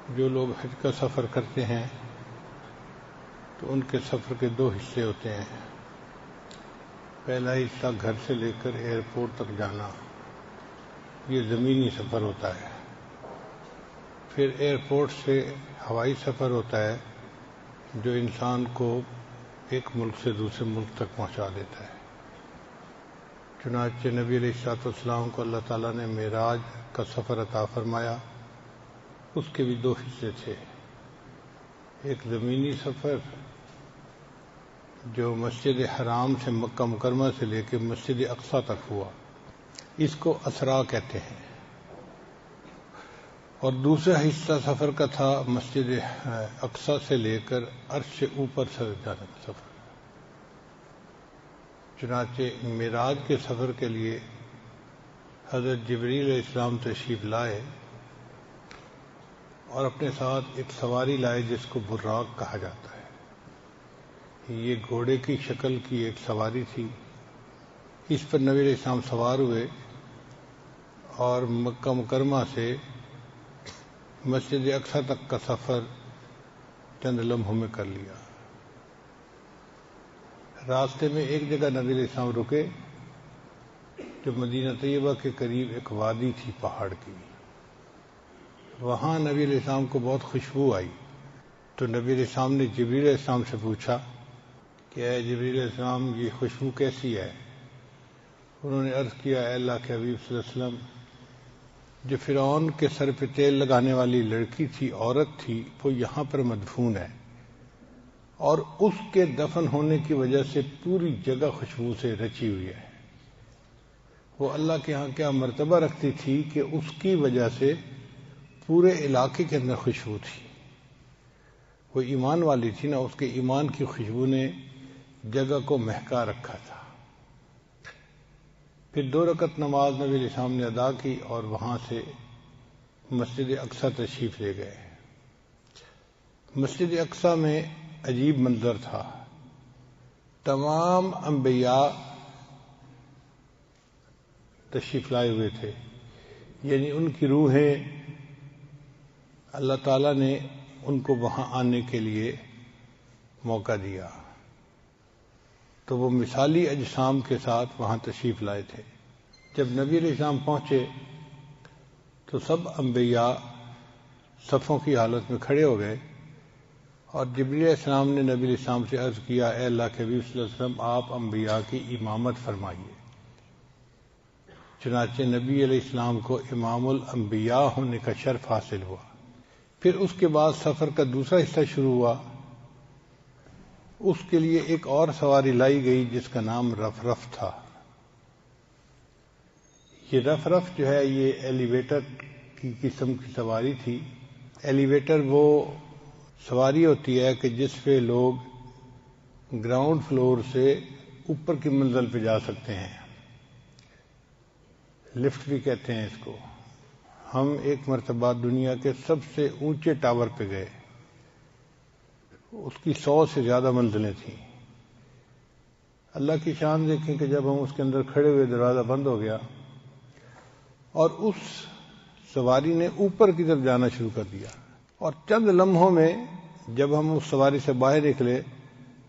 جو لوگ حج کا سفر کرتے ہیں تو ان کے سفر کے دو حصے ہوتے ہیں۔ پہلا حصہ گھر سے لے کر ایئرپورٹ تک جانا، یہ زمینی سفر ہوتا ہے۔ پھر ایئرپورٹ سے ہوائی سفر ہوتا ہے جو انسان کو ایک ملک سے دوسرے ملک تک پہنچا دیتا ہے۔ چنانچہ نبی علیہ الصلوۃ والسلام کو اللہ تعالیٰ نے معراج کا سفر عطا فرمایا، اس کے بھی دو حصے تھے۔ ایک زمینی سفر جو مسجد حرام سے مکہ مکرمہ سے لے کے مسجد اقصیٰ تک ہوا، اس کو اسرا کہتے ہیں، اور دوسرا حصہ سفر کا تھا مسجد اقصیٰ سے لے کر عرش سے اوپر سے جانے کا سفر۔ چنانچہ معراج کے سفر کے لیے حضرت جبریل علیہ السلام تشریف لائے اور اپنے ساتھ ایک سواری لائے جس کو براق کہا جاتا ہے۔ یہ گھوڑے کی شکل کی ایک سواری تھی، اس پر نبی علیہ السلام سوار ہوئے اور مکہ مکرمہ سے مسجد اقصیٰ تک کا سفر چند لمحوں میں کر لیا۔ راستے میں ایک جگہ نبی علیہ السلام رکے جو مدینہ طیبہ کے قریب ایک وادی تھی پہاڑ کی۔ وہاں نبی علیہ السلام کو بہت خوشبو آئی، تو نبی علیہ السلام نے جبریل علیہ السلام سے پوچھا کہ اے جبریل علیہ السلام، یہ خوشبو کیسی ہے؟ انہوں نے عرض کیا، اے اللہ کے حبیب صلی اللہ علیہ وسلم، جو فرعون کے سر پہ تیل لگانے والی لڑکی تھی، عورت تھی، وہ یہاں پر مدفون ہے، اور اس کے دفن ہونے کی وجہ سے پوری جگہ خوشبو سے رچی ہوئی ہے۔ وہ اللہ کے ہاں کیا مرتبہ رکھتی تھی کہ اس کی وجہ سے پورے علاقے کے اندر خوشبو تھی۔ وہ ایمان والی تھی نا، اس کے ایمان کی خوشبو نے جگہ کو مہکا رکھا تھا۔ پھر 2 رکعت نماز نبی علیہ السلام نے ادا کی اور وہاں سے مسجد اقصیٰ تشریف لے گئے۔ مسجد اقصیٰ میں عجیب منظر تھا۔ تمام انبیاء تشریف لائے ہوئے تھے، یعنی ان کی روحیں اللہ تعالیٰ نے ان کو وہاں آنے کے لیے موقع دیا، تو وہ مثالی اجسام کے ساتھ وہاں تشریف لائے تھے۔ جب نبی علیہ السلام پہنچے تو سب انبیاء صفوں کی حالت میں کھڑے ہو گئے، اور جبریل علیہ السلام نے نبی علیہ السلام سے عرض کیا، اے اللہ کے حبیب صلی اللہ علیہ وسلم، آپ انبیاء کی امامت فرمائیے۔ چنانچہ نبی علیہ السلام کو امام الانبیاء ہونے کا شرف حاصل ہوا۔ پھر اس کے بعد سفر کا دوسرا حصہ شروع ہوا۔ اس کے لیے ایک اور سواری لائی گئی جس کا نام رفرف تھا۔ یہ رفرف جو ہے یہ ایلیویٹر کی قسم کی سواری تھی۔ ایلیویٹر وہ سواری ہوتی ہے کہ جس پہ لوگ گراؤنڈ فلور سے اوپر کی منزل پہ جا سکتے ہیں، لفٹ بھی کہتے ہیں اس کو۔ ہم ایک مرتبہ دنیا کے سب سے اونچے ٹاور پہ گئے، اس کی 100 سے زیادہ منزلیں تھیں۔ اللہ کی شان دیکھیں کہ جب ہم اس کے اندر کھڑے ہوئے دروازہ بند ہو گیا اور اس سواری نے اوپر کی طرف جانا شروع کر دیا، اور چند لمحوں میں جب ہم اس سواری سے باہر نکلے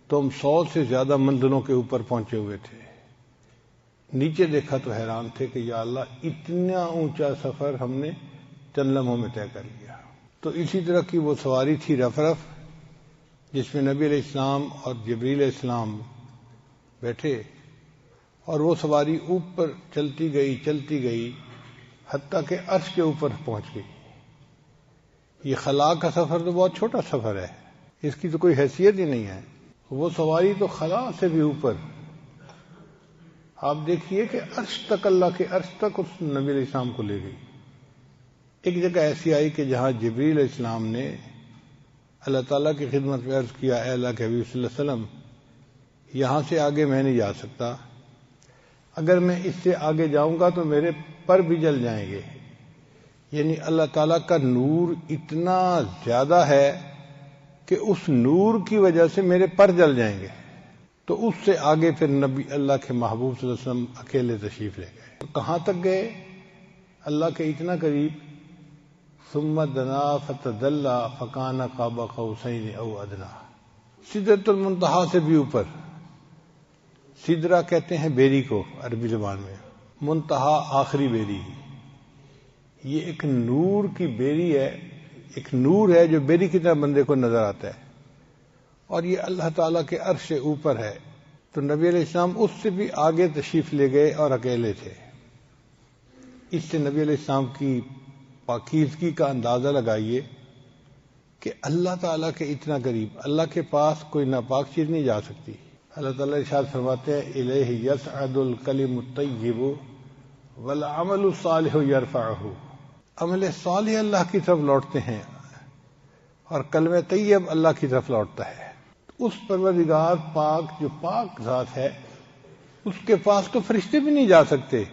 تو ہم 100 سے زیادہ منزلوں کے اوپر پہنچے ہوئے تھے۔ نیچے دیکھا تو حیران تھے کہ یا اللہ، اتنا اونچا سفر ہم نے چند لمحوں میں طے کر لیا۔ تو اسی طرح کی وہ سواری تھی رفرف، جس میں نبی علیہ السلام اور جبریل علیہ السلام بیٹھے، اور وہ سواری اوپر چلتی گئی حتیٰ کہ عرش کے اوپر پہنچ گئی۔ یہ خلا کا سفر تو بہت چھوٹا سفر ہے، اس کی تو کوئی حیثیت ہی نہیں ہے۔ وہ سواری تو خلا سے بھی اوپر، آپ دیکھیے کہ عرش تک، اللہ کے عرش تک اس نبی علیہ السلام کو لے گئی۔ ایک جگہ ایسی آئی کہ جہاں جبریل علیہ السلام نے اللہ تعالیٰ کی خدمت میں عرض کیا، اے اللہ کے حبیب صلی اللہ علیہ وسلم، یہاں سے آگے میں نہیں جا سکتا، اگر میں اس سے آگے جاؤں گا تو میرے پر بھی جل جائیں گے۔ یعنی اللہ تعالیٰ کا نور اتنا زیادہ ہے کہ اس نور کی وجہ سے میرے پر جل جائیں گے۔ تو اس سے آگے پھر نبی اللہ کے محبوب صلی اللہ علیہ وسلم اکیلے تشریف لے گئے۔ کہاں تک گئے؟ اللہ کے اتنا قریب ثم دنا فتدلى فكان قاب قوسين او ادنى. سدرۃ المنتہا سے بھی اوپر. سدرہ کہتے ہیں بیری کو عربی زبان میں، منتہا آخری بیری. یہ ایک نور کی بیری ہے، ایک نور ہے جو بیری کی طرح بندے کو نظر آتا ہے، اور یہ اللہ تعالیٰ کے عرش سے اوپر ہے. تو نبی علیہ السلام اس سے بھی آگے تشریف لے گئے اور اکیلے تھے. اس سے نبی علیہ السلام کی پاکیزگی کا اندازہ لگائیے کہ اللہ تعالیٰ کے اتنا قریب، اللہ کے پاس کوئی ناپاک چیز نہیں جا سکتی. اللہ تعالیٰ ارشاد فرماتے ہیں الیہ یصعد الکلم الطیب والعمل الصالح یرفعہ. عمل صالح اللہ کی طرف لوٹتے ہیں اور کلمہ طیب اللہ کی طرف لوٹتا ہے. اس پروردگار پاک جو پاک ذات ہے، اس کے پاس تو فرشتے بھی نہیں جا سکتے،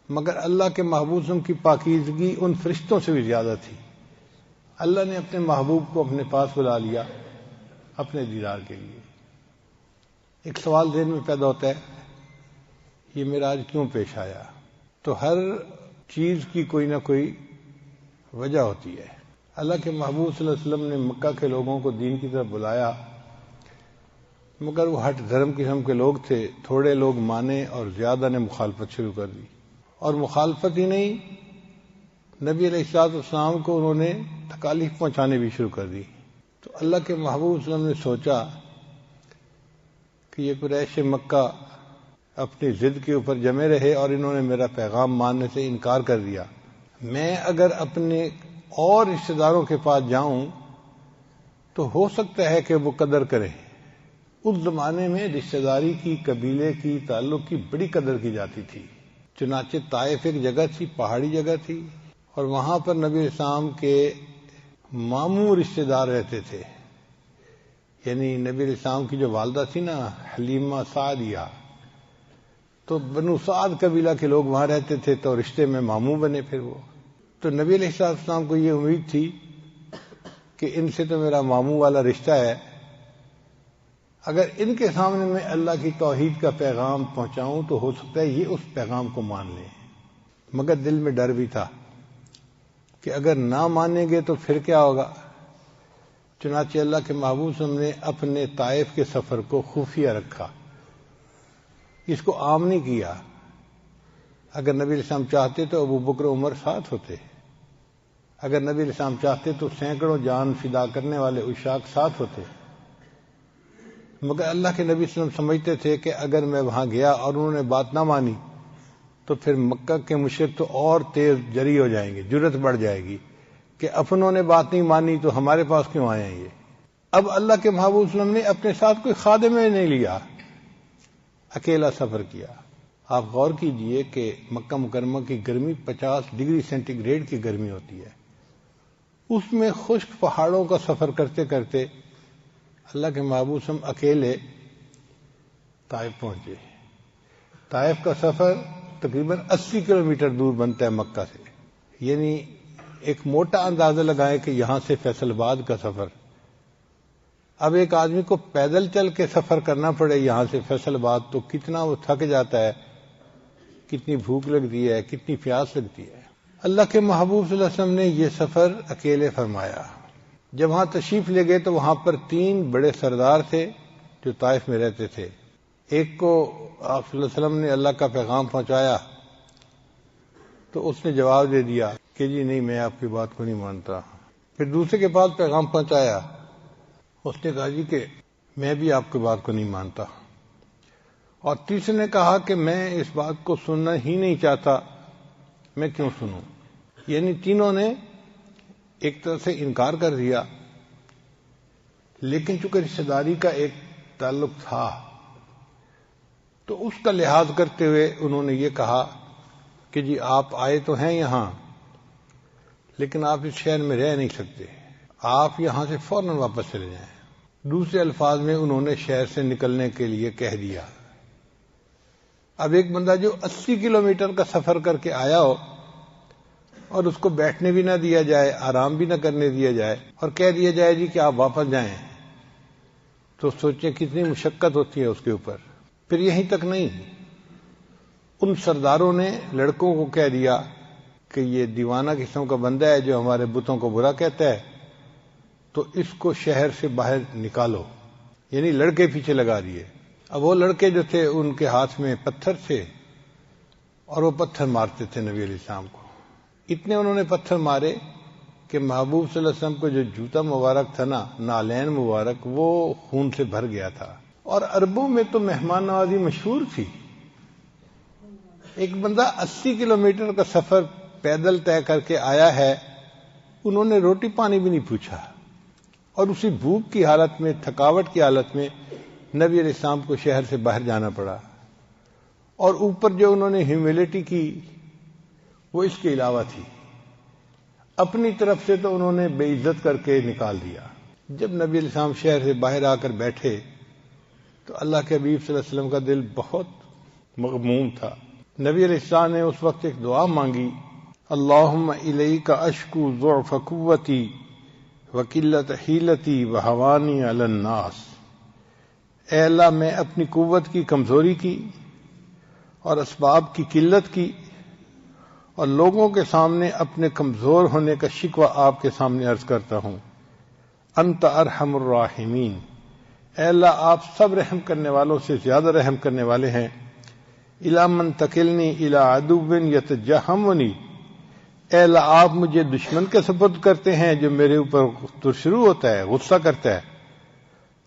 مگر اللہ کے محبوب کی پاکیزگی ان فرشتوں سے بھی زیادہ تھی. اللہ نے اپنے محبوب کو اپنے پاس بلا لیا اپنے دیدار کے لیے. ایک سوال ذہن میں پیدا ہوتا ہے، یہ معراج کیوں پیش آیا؟ تو ہر چیز کی کوئی نہ کوئی وجہ ہوتی ہے. اللہ کے محبوب صلی اللہ علیہ وسلم نے مکہ کے لوگوں کو دین کی طرف بلایا، مگر وہ ہٹ دھرم قسم کے لوگ تھے. تھوڑے لوگ مانے اور زیادہ نے مخالفت شروع کر دی. اور مخالفت ہی نہیں، نبی علیہ الصلوۃ والسلام کو انہوں نے تکالیف پہنچانے بھی شروع کر دی. تو اللہ کے محبوب صلی اللہ علیہ وسلم نے سوچا کہ یہ قریش مکہ اپنی ضد کے اوپر جمے رہے اور انہوں نے میرا پیغام ماننے سے انکار کر دیا. میں اگر اپنے اور رشتہ داروں کے پاس جاؤں تو ہو سکتا ہے کہ وہ قدر کریں. اس زمانے میں رشتہ داری کی، قبیلے کی، تعلق کی بڑی قدر کی جاتی تھی. چنانچہ طائف ایک جگہ تھی، پہاڑی جگہ تھی، اور وہاں پر نبی علیہ السلام کے ماموں رشتہ دار رہتے تھے. یعنی نبی علیہ السلام کی جو والدہ تھی نا، حلیمہ سعدیہ، تو بنو سعد قبیلہ کے لوگ وہاں رہتے تھے، تو رشتے میں ماموں بنے. پھر وہ تو نبی علیہ السلام کو یہ امید تھی کہ ان سے تو میرا ماموں والا رشتہ ہے، اگر ان کے سامنے میں اللہ کی توحید کا پیغام پہنچاؤں تو ہو سکتا ہے یہ اس پیغام کو مان لیں. مگر دل میں ڈر بھی تھا کہ اگر نہ مانیں گے تو پھر کیا ہوگا. چنانچہ اللہ کے محبوب صلی اللہ علیہ وسلم نے اپنے طائف کے سفر کو خفیہ رکھا، اس کو عام نہیں کیا. اگر نبی علیہ السلام چاہتے تو ابو بکر عمر ساتھ ہوتے، اگر نبی علیہ السلام چاہتے تو سینکڑوں جان فدا کرنے والے عشاق ساتھ ہوتے. مگر اللہ کے نبی صلی اللہ علیہ وسلم سمجھتے تھے کہ اگر میں وہاں گیا اور انہوں نے بات نہ مانی تو پھر مکہ کے مشرک تو اور تیز جری ہو جائیں گے، جرت بڑھ جائے گی کہ اپنوں نے بات نہیں مانی تو ہمارے پاس کیوں آئے ہیں یہ. اب اللہ کے محبوب صلی اللہ علیہ وسلم نے اپنے ساتھ کوئی خادم نہیں لیا، اکیلا سفر کیا. آپ غور کیجئے کہ مکہ مکرمہ کی گرمی 50 ڈگری سینٹی گریڈ کی گرمی ہوتی ہے. اس میں خشک پہاڑوں کا سفر کرتے کرتے اللہ کے محبوب صلی اللہ علیہ وسلم اکیلے طائف پہنچے. طائف کا سفر تقریباً 80 کلومیٹر دور بنتا ہے مکہ سے. یعنی ایک موٹا اندازہ لگائیں کہ یہاں سے فیصل آباد کا سفر. اب ایک آدمی کو پیدل چل کے سفر کرنا پڑے یہاں سے فیصل آباد تو کتنا وہ تھک جاتا ہے، کتنی بھوک لگتی ہے، کتنی پیاس لگتی ہے. اللہ کے محبوب صلی اللہ علیہ وسلم نے یہ سفر اکیلے فرمایا. جب وہاں تشریف لے گئے تو وہاں پر 3 بڑے سردار تھے جو طائف میں رہتے تھے. ایک کو آپ صلی اللہ علیہ وسلم نے اللہ کا پیغام پہنچایا تو اس نے جواب دے دیا کہ جی نہیں، میں آپ کی بات کو نہیں مانتا. پھر دوسرے کے پاس پیغام پہنچایا، اس نے کہا جی کہ میں بھی آپ کی بات کو نہیں مانتا. اور تیسرے نے کہا کہ میں اس بات کو سننا ہی نہیں چاہتا، میں کیوں سنوں. یعنی تینوں نے ایک طرح سے انکار کر دیا، لیکن چونکہ رشتہ داری کا ایک تعلق تھا تو اس کا لحاظ کرتے ہوئے انہوں نے یہ کہا کہ جی آپ آئے تو ہیں یہاں، لیکن آپ اس شہر میں رہ نہیں سکتے، آپ یہاں سے فوراً واپس چلے جائیں. دوسرے الفاظ میں انہوں نے شہر سے نکلنے کے لیے کہہ دیا. اب ایک بندہ جو 80 کلومیٹر کا سفر کر کے آیا ہو اور اس کو بیٹھنے بھی نہ دیا جائے، آرام بھی نہ کرنے دیا جائے، اور کہہ دیا جائے جی کہ آپ واپس جائیں، تو سوچیں کتنی مشقت ہوتی ہے اس کے اوپر. پھر یہیں تک نہیں، ان سرداروں نے لڑکوں کو کہہ دیا کہ یہ دیوانہ قسم کا بندہ ہے جو ہمارے بتوں کو برا کہتا ہے، تو اس کو شہر سے باہر نکالو، یعنی لڑکے پیچھے لگا دیے۔ اب وہ لڑکے جو تھے ان کے ہاتھ میں پتھر تھے اور وہ پتھر مارتے تھے نبی علیہ السلام کو۔ اتنے انہوں نے پتھر مارے کہ محبوب صلی اللہ علیہ وسلم کو جو جوتا مبارک تھا نا، نالین مبارک، وہ خون سے بھر گیا تھا۔ اور عربوں میں تو مہمان نوازی مشہور تھی۔ ایک بندہ 80 کلومیٹر کا سفر پیدل طے کر کے آیا ہے، انہوں نے روٹی پانی بھی نہیں پوچھا، اور اسی بھوک کی حالت میں، تھکاوٹ کی حالت میں نبی علیہ السلام کو شہر سے باہر جانا پڑا۔ اور اوپر جو انہوں نے ہیوملٹی کی وہ اس کے علاوہ تھی، اپنی طرف سے تو انہوں نے بے عزت کر کے نکال دیا۔ جب نبی علیہ السلام شہر سے باہر آ کر بیٹھے تو اللہ کے حبیب صلی اللہ علیہ وسلم کا دل بہت مغموم تھا۔ نبی علیہ السلام نے اس وقت ایک دعا مانگی، اللہم الیک اشکو ضعف قوتی وقلت حیلتی وہوانی علی الناس۔ اے اللہ، میں اپنی قوت کی کمزوری کی اور اسباب کی قلت کی اور لوگوں کے سامنے اپنے کمزور ہونے کا شکوہ آپ کے سامنے عرض کرتا ہوں۔ انت ارحم الراحمین، اے اللہ آپ سب رحم کرنے والوں سے زیادہ رحم کرنے والے ہیں۔ الی من تکلنی الی عدو یتجہمنی، اے اللہ آپ مجھے دشمن کے سپرد کرتے ہیں جو میرے اوپر شروع ہوتا ہے، غصہ کرتا ہے۔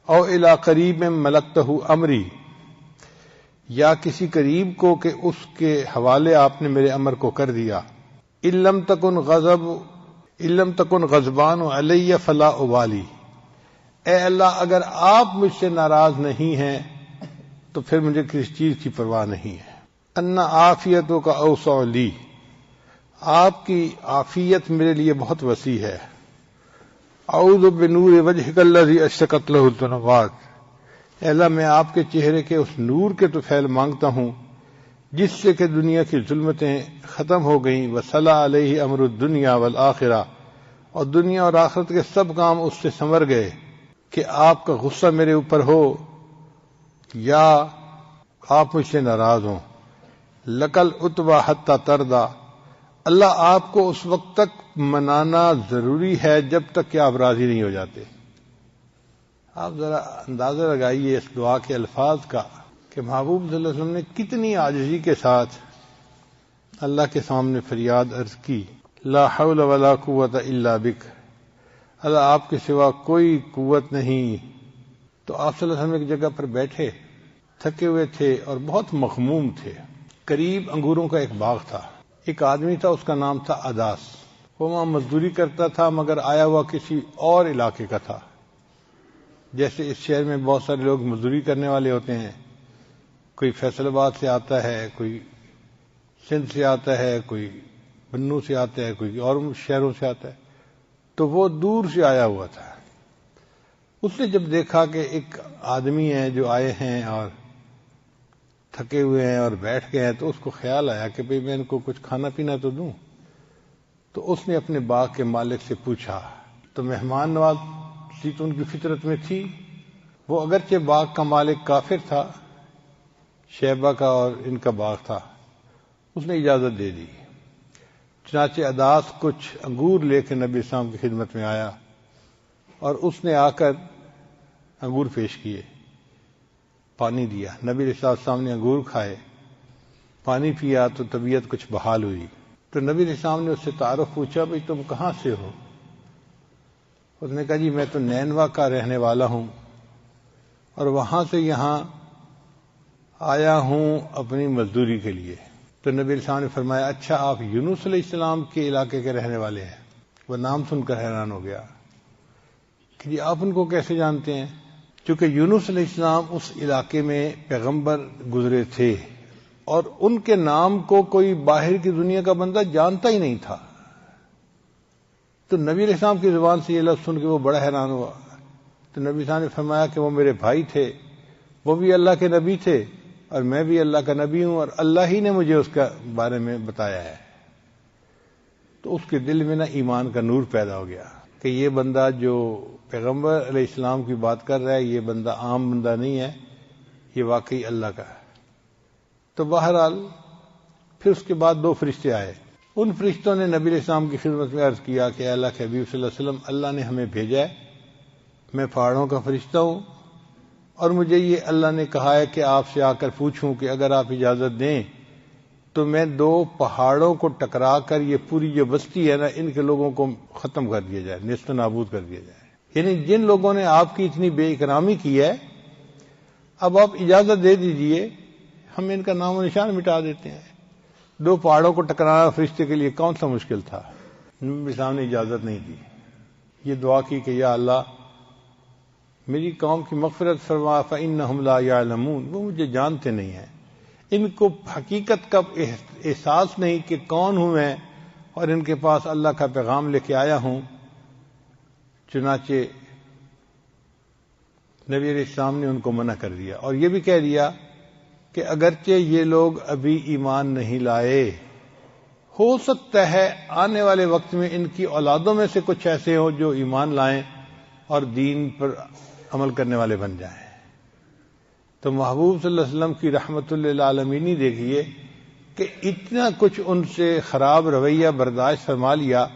او الی قریب ملکتہ امری، یا کسی قریب کو کہ اس کے حوالے آپ نے میرے امر کو کر دیا۔ ان لم تکن غضبان علی فلا ابالی، اے اللہ اگر آپ مجھ سے ناراض نہیں ہیں تو پھر مجھے کسی چیز کی پرواہ نہیں ہے۔ ان عافیتوں کا اوسع لی، آپ کی عافیت میرے لیے بہت وسیع ہے۔ اعوذ بنور وجہک الذی اشرقت لہ الظلمات، اے اللہ میں آپ کے چہرے کے اس نور کے طفیل مانگتا ہوں جس سے کہ دنیا کی ظلمتیں ختم ہو گئیں، وصلح علیہ امر الدنیا والآخرہ، اور دنیا اور آخرت کے سب کام اس سے سنور گئے، کہ آپ کا غصہ میرے اوپر ہو یا آپ مجھ سے ناراض ہوں۔ لکل اتبا حتی تردا، اللہ آپ کو اس وقت تک منانا ضروری ہے جب تک کہ آپ راضی نہیں ہو جاتے۔ آپ ذرا اندازہ لگائیے اس دعا کے الفاظ کا کہ محبوب صلی اللہ علیہ وسلم نے کتنی عاجزی کے ساتھ اللہ کے سامنے فریاد عرض کی، لا حول ولا قوت الا بک، اللہ آپ کے سوا کوئی قوت نہیں۔ تو آپ صلی اللہ علیہ وسلم ایک جگہ پر بیٹھے، تھکے ہوئے تھے اور بہت مغموم تھے۔ قریب انگوروں کا ایک باغ تھا، ایک آدمی تھا، اس کا نام تھا اداس، وہ وہاں مزدوری کرتا تھا مگر آیا ہوا کسی اور علاقے کا تھا۔ جیسے اس شہر میں بہت سارے لوگ مزدوری کرنے والے ہوتے ہیں، کوئی فیصل آباد سے آتا ہے، کوئی سندھ سے آتا ہے، کوئی بنو سے آتا ہے، کوئی اور شہروں سے آتا ہے، تو وہ دور سے آیا ہوا تھا۔ اس نے جب دیکھا کہ ایک آدمی ہے جو آئے ہیں اور تھکے ہوئے ہیں اور بیٹھ گئے ہیں، تو اس کو خیال آیا کہ بھئی میں ان کو کچھ کھانا پینا تو دوں۔ تو اس نے اپنے باغ کے مالک سے پوچھا، تو مہمان نوازی تو ان کی فطرت میں تھی، وہ اگرچہ باغ کا مالک کافر تھا، شیبہ کا اور ان کا باغ تھا، اس نے اجازت دے دی۔ چنانچہ اداس کچھ انگور لے کے نبی اسلام کی خدمت میں آیا اور اس نے آ کر انگور پیش کیے، پانی دیا۔ نبی علیہ السلام نے انگور کھائے، پانی پیا تو طبیعت کچھ بحال ہوئی۔ تو نبی علیہ السلام نے اس سے تعارف پوچھا، بھئی تم کہاں سے ہو؟ اس نے کہا جی میں تو نینوا کا رہنے والا ہوں اور وہاں سے یہاں آیا ہوں اپنی مزدوری کے لیے۔ تو نبی علیہ السلام نے فرمایا اچھا آپ یونس علیہ السلام کے علاقے کے رہنے والے ہیں؟ وہ نام سن کر حیران ہو گیا کہ جی آپ ان کو کیسے جانتے ہیں؟ چونکہ یونس علیہ السلام اس علاقے میں پیغمبر گزرے تھے اور ان کے نام کو کوئی باہر کی دنیا کا بندہ جانتا ہی نہیں تھا۔ تو نبی علیہ السلام کی زبان سے یہ لفظ سن کے وہ بڑا حیران ہوا۔ تو نبی صاحب نے فرمایا کہ وہ میرے بھائی تھے، وہ بھی اللہ کے نبی تھے اور میں بھی اللہ کا نبی ہوں، اور اللہ ہی نے مجھے اس کے بارے میں بتایا ہے۔ تو اس کے دل میں ایمان کا نور پیدا ہو گیا کہ یہ بندہ جو پیغمبر علیہ السلام کی بات کر رہا ہے یہ بندہ عام بندہ نہیں ہے، یہ واقعی اللہ کا ہے۔ تو بہرحال پھر اس کے بعد 2 فرشتے آئے، ان فرشتوں نے نبی علیہ السلام کی خدمت میں عرض کیا کہ اللہ کے حبیب صلی اللہ علیہ وسلم، اللہ نے ہمیں بھیجا ہے، میں پہاڑوں کا فرشتہ ہوں، اور مجھے یہ اللہ نے کہا ہے کہ آپ سے آ کر پوچھوں کہ اگر آپ اجازت دیں تو میں 2 پہاڑوں کو ٹکرا کر یہ پوری جو بستی ہے نا، ان کے لوگوں کو ختم کر دیا جائے، نیست و نابود کر دیا جائے۔ یعنی جن لوگوں نے آپ کی اتنی بے اکرامی کی ہے، اب آپ اجازت دے دیجئے، ہم ان کا نام و نشان مٹا دیتے ہیں۔ 2 پہاڑوں کو ٹکرانا فرشتے کے لیے کون سا مشکل تھا؟ نبی صاحب نے اجازت نہیں دی، یہ دعا کی کہ یا اللہ میری قوم کی مغفرت فرما، فإنہم لا یعلمون، وہ مجھے جانتے نہیں ہیں، ان کو حقیقت کا احساس نہیں کہ کون ہوں میں، اور ان کے پاس اللہ کا پیغام لے کے آیا ہوں۔ چنانچہ نبی علیہ السلام نے ان کو منع کر دیا، اور یہ بھی کہہ دیا کہ اگرچہ یہ لوگ ابھی ایمان نہیں لائے، ہو سکتا ہے آنے والے وقت میں ان کی اولادوں میں سے کچھ ایسے ہوں جو ایمان لائیں اور دین پر عمل کرنے والے بن جائیں۔ تو محبوب صلی اللہ علیہ وسلم کی رحمت للعالمین دیکھیے کہ اتنا کچھ ان سے خراب رویہ برداشت فرما لیا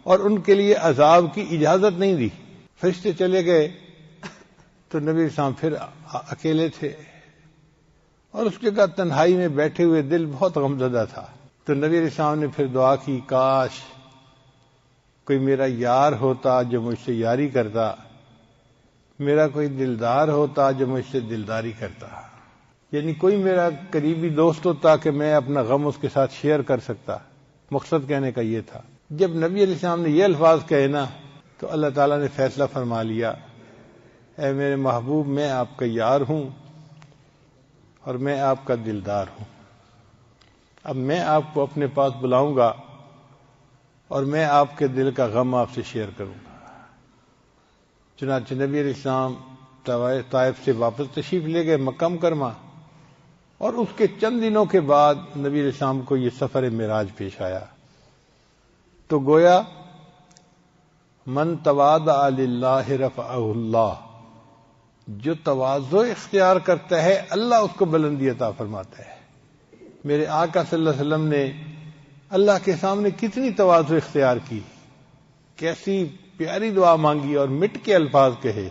اور ان کے لیے عذاب کی اجازت نہیں دی۔ فرشتے چلے گئے تو نبی اسلام پھر اکیلے تھے، اور اس جگہ تنہائی میں بیٹھے ہوئے دل بہت غمزدہ تھا۔ تو نبی علیہ السلام نے پھر دعا کی، کاش کوئی میرا یار ہوتا جو مجھ سے یاری کرتا، میرا کوئی دلدار ہوتا جو مجھ سے دلداری کرتا، یعنی کوئی میرا قریبی دوست ہوتا کہ میں اپنا غم اس کے ساتھ شیئر کر سکتا۔ مقصد کہنے کا یہ تھا۔ جب نبی علیہ السلام نے یہ الفاظ کہے نا تو اللہ تعالیٰ نے فیصلہ فرما لیا، اے میرے محبوب میں آپ کا یار ہوں اور میں آپ کا دلدار ہوں، اب میں آپ کو اپنے پاس بلاؤں گا اور میں آپ کے دل کا غم آپ سے شیئر کروں گا۔ چنانچہ نبی علیہ السلام طائف سے واپس تشریف لے گئے مکہ مکرمہ، اور اس کے چند دنوں کے بعد نبی علیہ السلام کو یہ سفر معراج پیش آیا۔ تو گویا من تواضع للہ رفعہ اللہ، جو تواضع اختیار کرتا ہے اللہ اس کو بلندی عطا فرماتا ہے۔ میرے آقا صلی اللہ علیہ وسلم نے اللہ کے سامنے کتنی تواضع اختیار کی، کیسی پیاری دعا مانگی اور مٹ کے الفاظ کہے،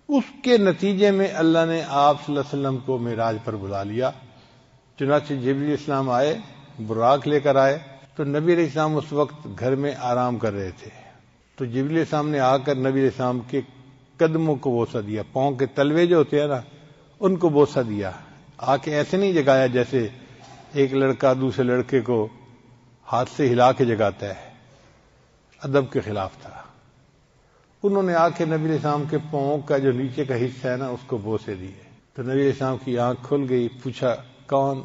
اس کے نتیجے میں اللہ نے آپ صلی اللہ علیہ وسلم کو معراج پر بلا لیا۔ چنانچہ جبریل علیہ السلام آئے، براق لے کر آئے، تو نبی علیہ السلام اس وقت گھر میں آرام کر رہے تھے۔ تو جبریل علیہ السلام نے آ کر نبی علیہ السلام کے قدموں کو بوسہ دیا، پاؤں کے تلوے جو ہوتے ہیں نا ان کو بوسہ دیا، آ کے ایسے نہیں جگایا جیسے ایک لڑکا دوسرے لڑکے کو ہاتھ سے ہلا کے جگاتا ہے، ادب کے خلاف تھا۔ انہوں نے آ کے نبی علیہ السلام کے پاؤں کا جو نیچے کا حصہ ہے نا اس کو بوسے دیے۔ تو نبی علیہ السلام کی آنکھ کھل گئی، پوچھا کون؟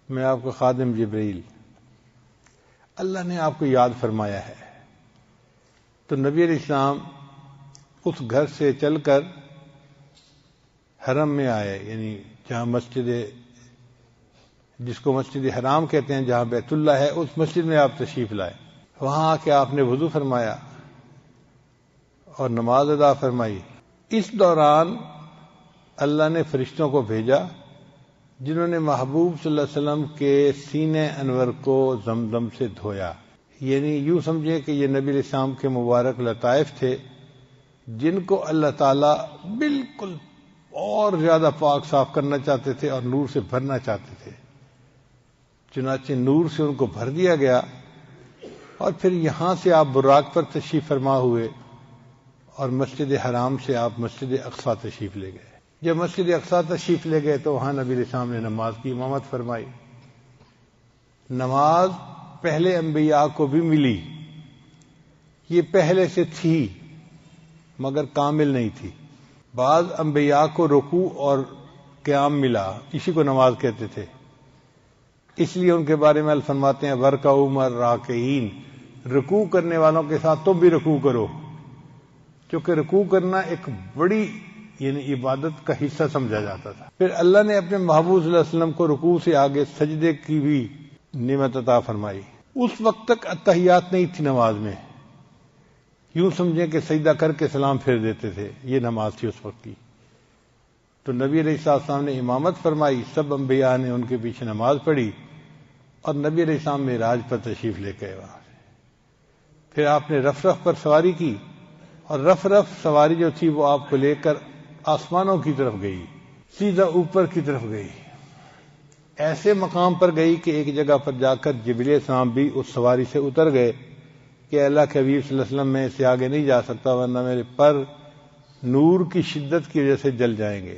میں آپ کا خادم جبرائیل، اللہ نے آپ کو یاد فرمایا ہے۔ تو نبی علیہ السلام اس گھر سے چل کر حرم میں آئے، یعنی جہاں مسجد جس کو مسجد حرام کہتے ہیں، جہاں بیت اللہ ہے، اس مسجد میں آپ تشریف لائے۔ وہاں آ کے آپ نے وضو فرمایا اور نماز ادا فرمائی۔ اس دوران اللہ نے فرشتوں کو بھیجا جنہوں نے محبوب صلی اللہ علیہ وسلم کے سینے انور کو زمزم سے دھویا، یعنی یوں سمجھیں کہ یہ نبی علیہ السلام کے مبارک لطائف تھے جن کو اللہ تعالیٰ بالکل اور زیادہ پاک صاف کرنا چاہتے تھے اور نور سے بھرنا چاہتے تھے۔ چنانچہ نور سے ان کو بھر دیا گیا، اور پھر یہاں سے آپ براق پر تشریف فرما ہوئے اور مسجد حرام سے آپ مسجد اقصی تشریف لے گئے۔ جب مسجد اقصی تشریف لے گئے تو وہاں نبی علیہ السلام نے نماز کی امامت فرمائی۔ نماز پہلے انبیاء کو بھی ملی، یہ پہلے سے تھی مگر کامل نہیں تھی۔ بعض انبیاء کو رکوع اور قیام ملا، اسی کو نماز کہتے تھے، اس لیے ان کے بارے میں فرماتے ہیں ورکعوا مع الراکعین، رکوع کرنے والوں کے ساتھ تم بھی رکوع کرو، کیونکہ رکوع کرنا ایک بڑی یعنی عبادت کا حصہ سمجھا جاتا تھا۔ پھر اللہ نے اپنے محبوب صلی اللہ علیہ وسلم کو رکوع سے آگے سجدے کی بھی نعمت عطا فرمائی۔ اس وقت تک اتحیات نہیں تھی نماز میں، یوں سمجھیں کہ سجدہ کر کے سلام پھیر دیتے تھے، یہ نماز تھی اس وقت کی۔ تو نبی علیہ السلام نے امامت فرمائی، سب انبیاء نے ان کے پیچھے نماز پڑھی، اور نبی علیہ السلام معراج پر تشریف لے گئے وہاں سے. پھر آپ نے رف رف پر سواری کی اور رف رف سواری جو تھی وہ آپ کو لے کر آسمانوں کی طرف گئی، سیدھا اوپر کی طرف گئی. ایسے مقام پر گئی کہ ایک جگہ پر جا کر جبریل السلام بھی اس سواری سے اتر گئے کہ اللہ کے حبیب صلی اللہ علیہ وسلم میں اس سے آگے نہیں جا سکتا ورنہ میرے پر نور کی شدت کی وجہ سے جل جائیں گے.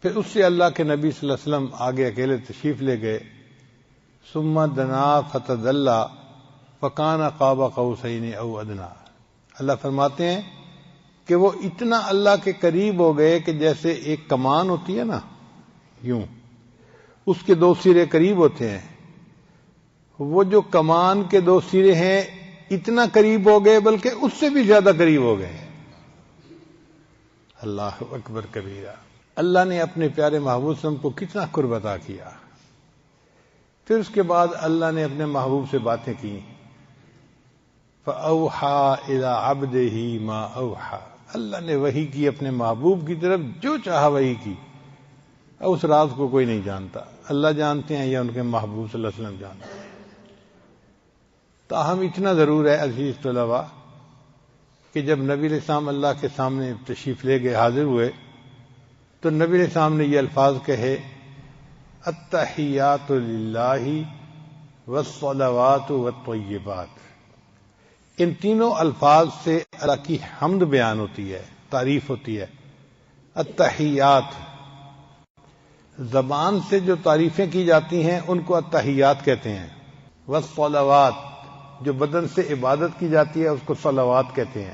پھر اس سے اللہ کے نبی صلی اللہ علیہ وسلم آگے اکیلے تشریف لے گئے. ثم دنا فتدلى فكان قاب قوسين او ادنى. اللہ فرماتے ہیں کہ وہ اتنا اللہ کے قریب ہو گئے کہ جیسے ایک کمان ہوتی ہے نا، یوں اس کے دو سرے قریب ہوتے ہیں، وہ جو کمان کے دو سرے ہیں اتنا قریب ہو گئے بلکہ اس سے بھی زیادہ قریب ہو گئے. اللہ اکبر کبیرہ. اللہ نے اپنے پیارے محبوب صلی اللہ علیہ وسلم کو کتنا قرب عطا کیا. پھر اس کے بعد اللہ نے اپنے محبوب سے باتیں کی. فَأَوْحَى إِلَىٰ عَبْدِهِ مَا أَوْحَى. اللہ نے وحی کی اپنے محبوب کی طرف جو چاہا وحی کی. اس راز کو کوئی نہیں جانتا، اللہ جانتے ہیں یا ان کے محبوب صلی اللہ علیہ وسلم جانتے ہیں. تاہم اتنا ضرور ہے عزیز طلباء کہ جب نبی علیہ السلام اللہ کے سامنے تشریف لے گئے، حاضر ہوئے، تو نبی علیہ السلام نے یہ الفاظ کہے، التحیات للہ والصلوات والطیبات. ان تینوں الفاظ سے اللہ کی حمد بیان ہوتی ہے، تعریف ہوتی ہے. التحیات، زبان سے جو تعریفیں کی جاتی ہیں ان کو التحیات کہتے ہیں. والصلوات، جو بدن سے عبادت کی جاتی ہے اس کو صلوات کہتے ہیں.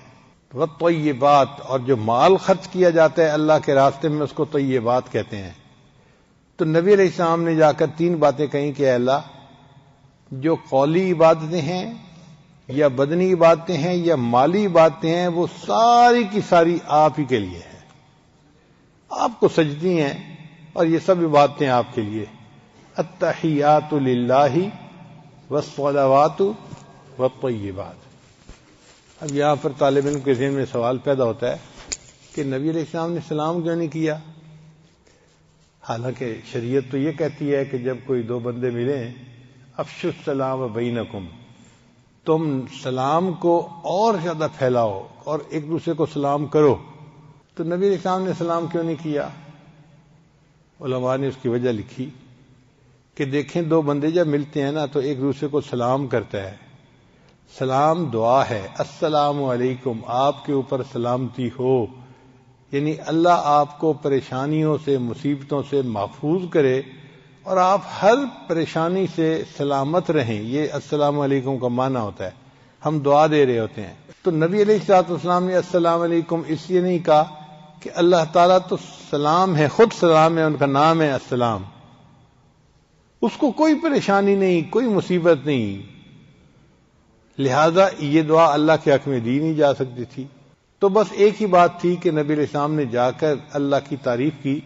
والطیبات، اور جو مال خرچ کیا جاتا ہے اللہ کے راستے میں اس کو طیبات کہتے ہیں. تو نبی علیہ السلام نے جا کر تین باتیں کہیں کہ اے اللہ، جو قولی عبادتیں ہیں یا بدنی عبادتیں ہیں یا مالی عبادتیں ہیں وہ ساری کی ساری آپ ہی کے لیے ہیں، آپ کو سجدی ہیں اور یہ سب عبادتیں آپ کے لیے. التحیات للہ والصلوات والطیبات. اب یہاں پر طالب علم کے ذہن میں سوال پیدا ہوتا ہے کہ نبی علیہ السلام نے سلام کیوں نہیں کیا؟ حالانکہ شریعت تو یہ کہتی ہے کہ جب کوئی دو بندے ملیں، افشوا السلام بینکم، تم سلام کو اور زیادہ پھیلاؤ اور ایک دوسرے کو سلام کرو. تو نبی علیہ السلام نے سلام کیوں نہیں کیا؟ علماء نے اس کی وجہ لکھی کہ دیکھیں دو بندے جب ملتے ہیں نا تو ایک دوسرے کو سلام کرتا ہے. سلام دعا ہے، السلام علیکم، آپ کے اوپر سلامتی ہو، یعنی اللہ آپ کو پریشانیوں سے مصیبتوں سے محفوظ کرے اور آپ ہر پریشانی سے سلامت رہیں. یہ السلام علیکم کا معنی ہوتا ہے، ہم دعا دے رہے ہوتے ہیں. تو نبی علیہ الصلوۃ والسلام نے السلام علیکم اس لیے نہیں کہا کہ اللہ تعالیٰ تو سلام ہے، خود سلام ہے، ان کا نام ہے السلام، اس کو کوئی پریشانی نہیں، کوئی مصیبت نہیں، لہذا یہ دعا اللہ کے حق میں دی نہیں جا سکتی تھی. تو بس ایک ہی بات تھی کہ نبی علیہ السلام نے جا کر اللہ کی تعریف کی،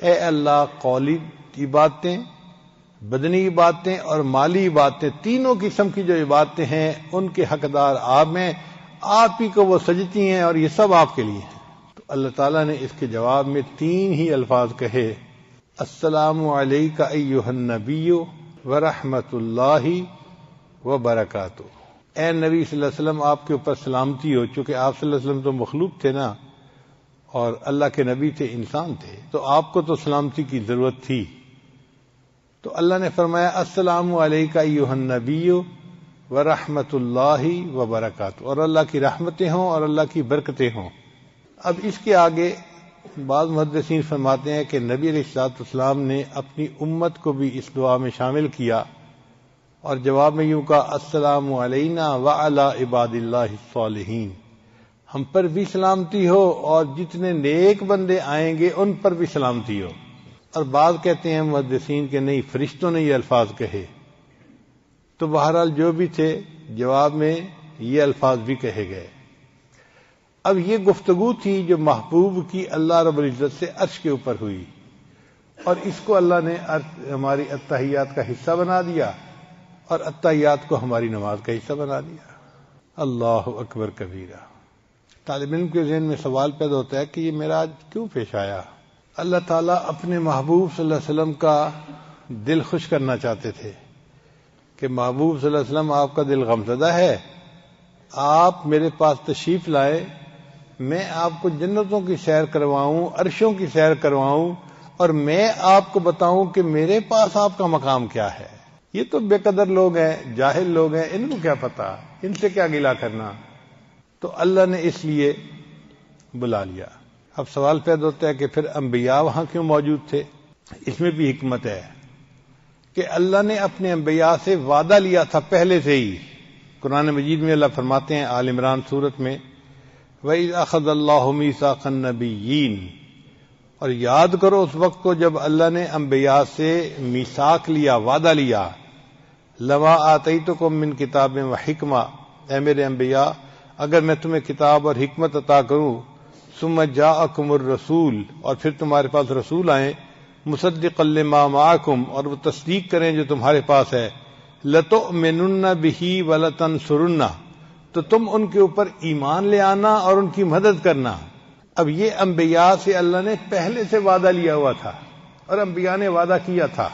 اے اللہ، قولی عبادتیں، بدنی عبادتیں اور مالی عبادتیں، تینوں قسم کی جو عبادتیں ہیں ان کے حقدار آپ ہیں، آپ ہی کو وہ سجدتی ہیں اور یہ سب آپ کے لیے ہیں. تو اللہ تعالیٰ نے اس کے جواب میں تین ہی الفاظ کہے، السلام علیک ایھا النبی ورحمۃ اللہ وبرکاتہ. اے نبی صلی اللہ علیہ وسلم، آپ کے اوپر سلامتی ہو. چونکہ آپ صلی اللہ علیہ وسلم تو مخلوق تھے نا اور اللہ کے نبی تھے، انسان تھے، تو آپ کو تو سلامتی کی ضرورت تھی. تو اللہ نے فرمایا السلام علیک ایھا النبی ورحمۃ اللہ وبرکاتہ، اور اللہ کی رحمتیں ہوں اور اللہ کی برکتیں ہوں. اب اس کے آگے بعض محدثین فرماتے ہیں کہ نبی علیہ الصلوۃ والسلام نے اپنی امت کو بھی اس دعا میں شامل کیا اور جواب میں یوں کہا، السلام علینا وعلی عباد اللہ الصالحین، ہم پر بھی سلامتی ہو اور جتنے نیک بندے آئیں گے ان پر بھی سلامتی ہو. اور بعض کہتے ہیں محدثین کہ نہیں، فرشتوں نے یہ الفاظ کہے. تو بہرحال جو بھی تھے، جواب میں یہ الفاظ بھی کہے گئے. اب یہ گفتگو تھی جو محبوب کی اللہ رب العزت سے عرش کے اوپر ہوئی، اور اس کو اللہ نے ہماری التحیات کا حصہ بنا دیا اور التحیات کو ہماری نماز کا حصہ بنا دیا. اللہ اکبر کبیرہ. طالب علم کے ذہن میں سوال پیدا ہوتا ہے کہ یہ معراج کیوں پیش آیا؟ اللہ تعالیٰ اپنے محبوب صلی اللہ علیہ وسلم کا دل خوش کرنا چاہتے تھے کہ محبوب صلی اللہ علیہ وسلم آپ کا دل غمزدہ ہے، آپ میرے پاس تشریف لائے، میں آپ کو جنتوں کی سیر کرواؤں، عرشوں کی سیر کرواؤں، اور میں آپ کو بتاؤں کہ میرے پاس آپ کا مقام کیا ہے۔ یہ تو بے قدر لوگ ہیں، جاہل لوگ ہیں، ان کو کیا پتا، ان سے کیا گلہ کرنا۔ تو اللہ نے اس لیے بلا لیا۔ اب سوال پیدا ہوتا ہے کہ پھر انبیاء وہاں کیوں موجود تھے؟ اس میں بھی حکمت ہے کہ اللہ نے اپنے انبیاء سے وعدہ لیا تھا پہلے سے ہی۔ قرآن مجید میں اللہ فرماتے ہیں آل عمران سورت میں وَإِذْ أَخَذَ اللَّهُ مِيثَاقَ النَّبِيِّينَ، اور یاد کرو اس وقت کو جب اللہ نے انبیاء سے میثاق لیا، وعدہ لیا، لَمَا آتَيْتُكُم مِّن كِتَابٍ وَحِكْمَةٍ، اے میرے انبیاء اگر میں تمہیں کتاب اور حکمت عطا کروں، ثُمَّ جَاءَكُمُ الرَّسُولُ، اور پھر تمہارے پاس رسول آئیں، مُصَدِّقًا لِّمَا مَعَكُمْ، اور وہ تصدیق کریں جو تمہارے پاس ہے، لَتُؤْمِنُنَّ بِهِ وَلَتَنصُرُنَّهُ، تو تم ان کے اوپر ایمان لے آنا اور ان کی مدد کرنا۔ اب یہ انبیاء سے اللہ نے پہلے سے وعدہ لیا ہوا تھا، اور انبیاء نے وعدہ کیا تھا۔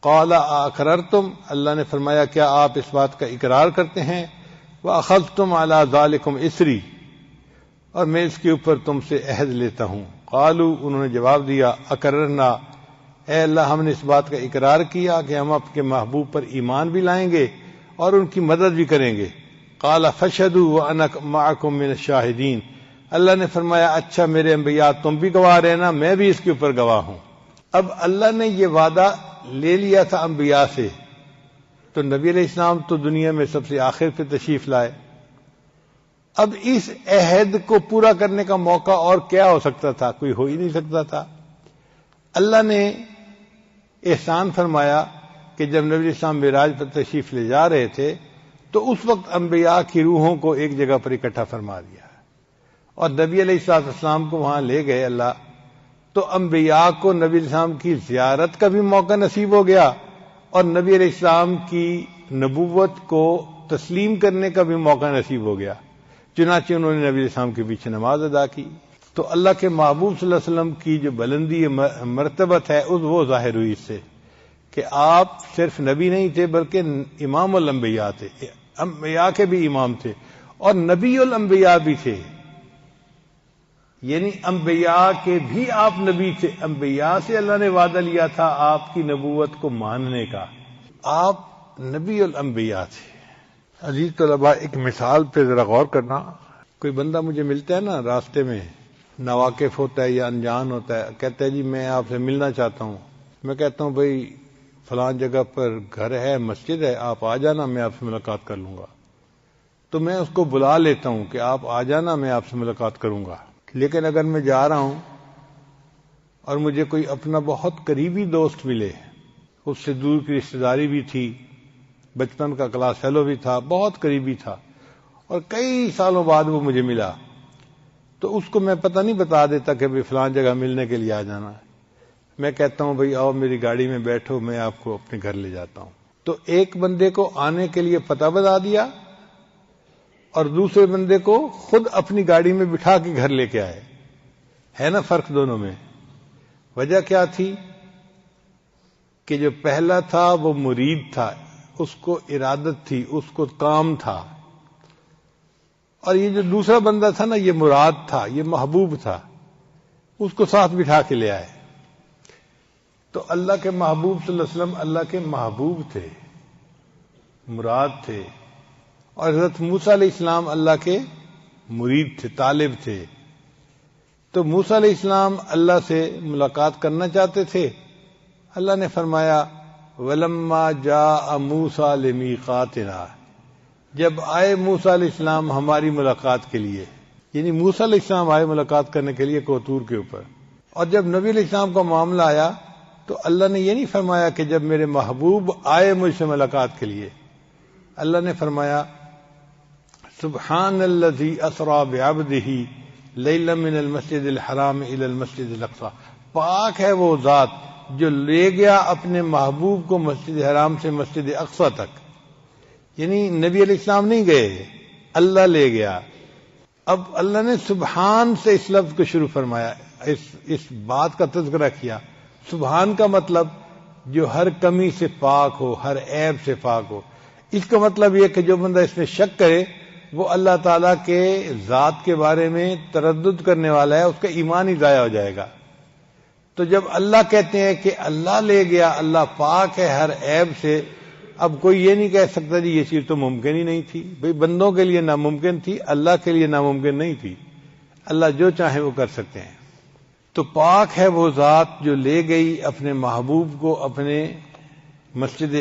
قال اقررتم، اللہ نے فرمایا کیا آپ اس بات کا اقرار کرتے ہیں، واخذتم علی ذالکم اسری، اور میں اس کے اوپر تم سے عہد لیتا ہوں۔ قالوا، انہوں نے جواب دیا، اقررنا، اے اللہ ہم نے اس بات کا اقرار کیا کہ ہم اپنے محبوب پر ایمان بھی لائیں گے اور ان کی مدد بھی کریں گے۔ قال فاشهدوا وانا معكم من الشاہدین، اللہ نے فرمایا اچھا میرے انبیاء تم بھی گواہ رہنا، میں بھی اس کے اوپر گواہ ہوں۔ اب اللہ نے یہ وعدہ لے لیا تھا انبیاء سے، تو نبی علیہ السلام تو دنیا میں سب سے آخر پہ تشریف لائے۔ اب اس عہد کو پورا کرنے کا موقع اور کیا ہو سکتا تھا؟ کوئی ہو ہی نہیں سکتا تھا۔ اللہ نے احسان فرمایا کہ جب نبی علیہ السلام معراج پر تشریف لے جا رہے تھے تو اس وقت انبیاء کی روحوں کو ایک جگہ پر اکٹھا فرما دیا، اور نبی علیہ السلام کو وہاں لے گئے اللہ، تو انبیاء کو نبی علیہ السلام کی زیارت کا بھی موقع نصیب ہو گیا، اور نبی علیہ السلام کی نبوت کو تسلیم کرنے کا بھی موقع نصیب ہو گیا۔ چنانچہ انہوں نے نبی علیہ السلام کے پیچھے نماز ادا کی۔ تو اللہ کے محبوب صلی اللہ علیہ وسلم کی جو بلندی مرتبت ہے وہ ظاہر ہوئی اس سے کہ آپ صرف نبی نہیں تھے بلکہ امام الانبیاء تھے، انبیاء کے بھی امام تھے، اور نبی الانبیاء بھی تھے، یعنی انبیاء کے بھی آپ نبی تھے۔ انبیاء سے اللہ نے وعدہ لیا تھا آپ کی نبوت کو ماننے کا، آپ نبی الانبیاء تھے۔ عزیز طلباء، ایک مثال پہ ذرا غور کرنا۔ کوئی بندہ مجھے ملتا ہے نا راستے میں، ناواقف ہوتا ہے یا انجان ہوتا ہے، کہتا ہے جی میں آپ سے ملنا چاہتا ہوں۔ میں کہتا ہوں بھئی فلاں جگہ پر گھر ہے، مسجد ہے، آپ آ جانا، میں آپ سے ملاقات کر لوں گا۔ تو میں اس کو بلا لیتا ہوں کہ آپ آ جانا، میں آپ سے ملاقات کروں گا۔ لیکن اگر میں جا رہا ہوں اور مجھے کوئی اپنا بہت قریبی دوست ملے، اس سے دور کی رشتہ داری بھی تھی، بچپن کا کلاس فیلو بھی تھا، بہت قریبی تھا، اور کئی سالوں بعد وہ مجھے ملا، تو اس کو میں پتہ نہیں بتا دیتا کہ بھئی فلاں جگہ ملنے کے لیے آ جانا ہے۔ میں کہتا ہوں بھئی آؤ میری گاڑی میں بیٹھو، میں آپ کو اپنے گھر لے جاتا ہوں۔ تو ایک بندے کو آنے کے لیے پتہ بتا دیا، اور دوسرے بندے کو خود اپنی گاڑی میں بٹھا کے گھر لے کے آئے۔ ہے نا فرق دونوں میں؟ وجہ کیا تھی کہ جو پہلا تھا وہ مرید تھا، اس کو ارادت تھی، اس کو کام تھا، اور یہ جو دوسرا بندہ تھا نا یہ مراد تھا، یہ محبوب تھا، اس کو ساتھ بٹھا کے لے آئے۔ تو اللہ کے محبوب صلی اللہ علیہ وسلم اللہ کے محبوب تھے، مراد تھے، اور حضرت موسیٰ علیہ السلام اللہ کے مرید تھے، طالب تھے۔ تو موسیٰ علیہ السلام اللہ سے ملاقات کرنا چاہتے تھے۔ اللہ نے فرمایا وَلَمَّا جَاءَ مُوسَىٰ لِمِيقَاتِنَا، جب آئے موسیٰ علیہ السلام ہماری ملاقات کے لیے، یعنی موسیٰ علیہ السلام آئے ملاقات کرنے کے لیے کوہ کے اوپر، اور جب نبی علیہ السلام کا معاملہ آیا تو اللہ نے یہ نہیں فرمایا کہ جب میرے محبوب آئے مجھ سے ملاقات کے لیے، اللہ نے فرمایا سبحان الذی اسری بعبدہ لیلا من المسجد الحرام الی المسجد الاقصی، پاک ہے وہ ذات جو لے گیا اپنے محبوب کو مسجد حرام سے مسجد اقصی تک، یعنی نبی علیہ السلام نہیں گئے، اللہ لے گیا۔ اب اللہ نے سبحان سے اس لفظ کو شروع فرمایا، اس بات کا تذکرہ کیا۔ سبحان کا مطلب جو ہر کمی سے پاک ہو، ہر عیب سے پاک ہو۔ اس کا مطلب یہ کہ جو بندہ اس میں شک کرے وہ اللہ تعالیٰ کے ذات کے بارے میں تردد کرنے والا ہے، اس کا ایمان ہی ضائع ہو جائے گا۔ تو جب اللہ کہتے ہیں کہ اللہ لے گیا، اللہ پاک ہے ہر عیب سے، اب کوئی یہ نہیں کہہ سکتا جی یہ چیز تو ممکن ہی نہیں تھی۔ بھئی بندوں کے لیے ناممکن تھی، اللہ کے لیے ناممکن نہیں تھی۔ اللہ جو چاہے وہ کر سکتے ہیں۔ تو پاک ہے وہ ذات جو لے گئی اپنے محبوب کو اپنے مسجد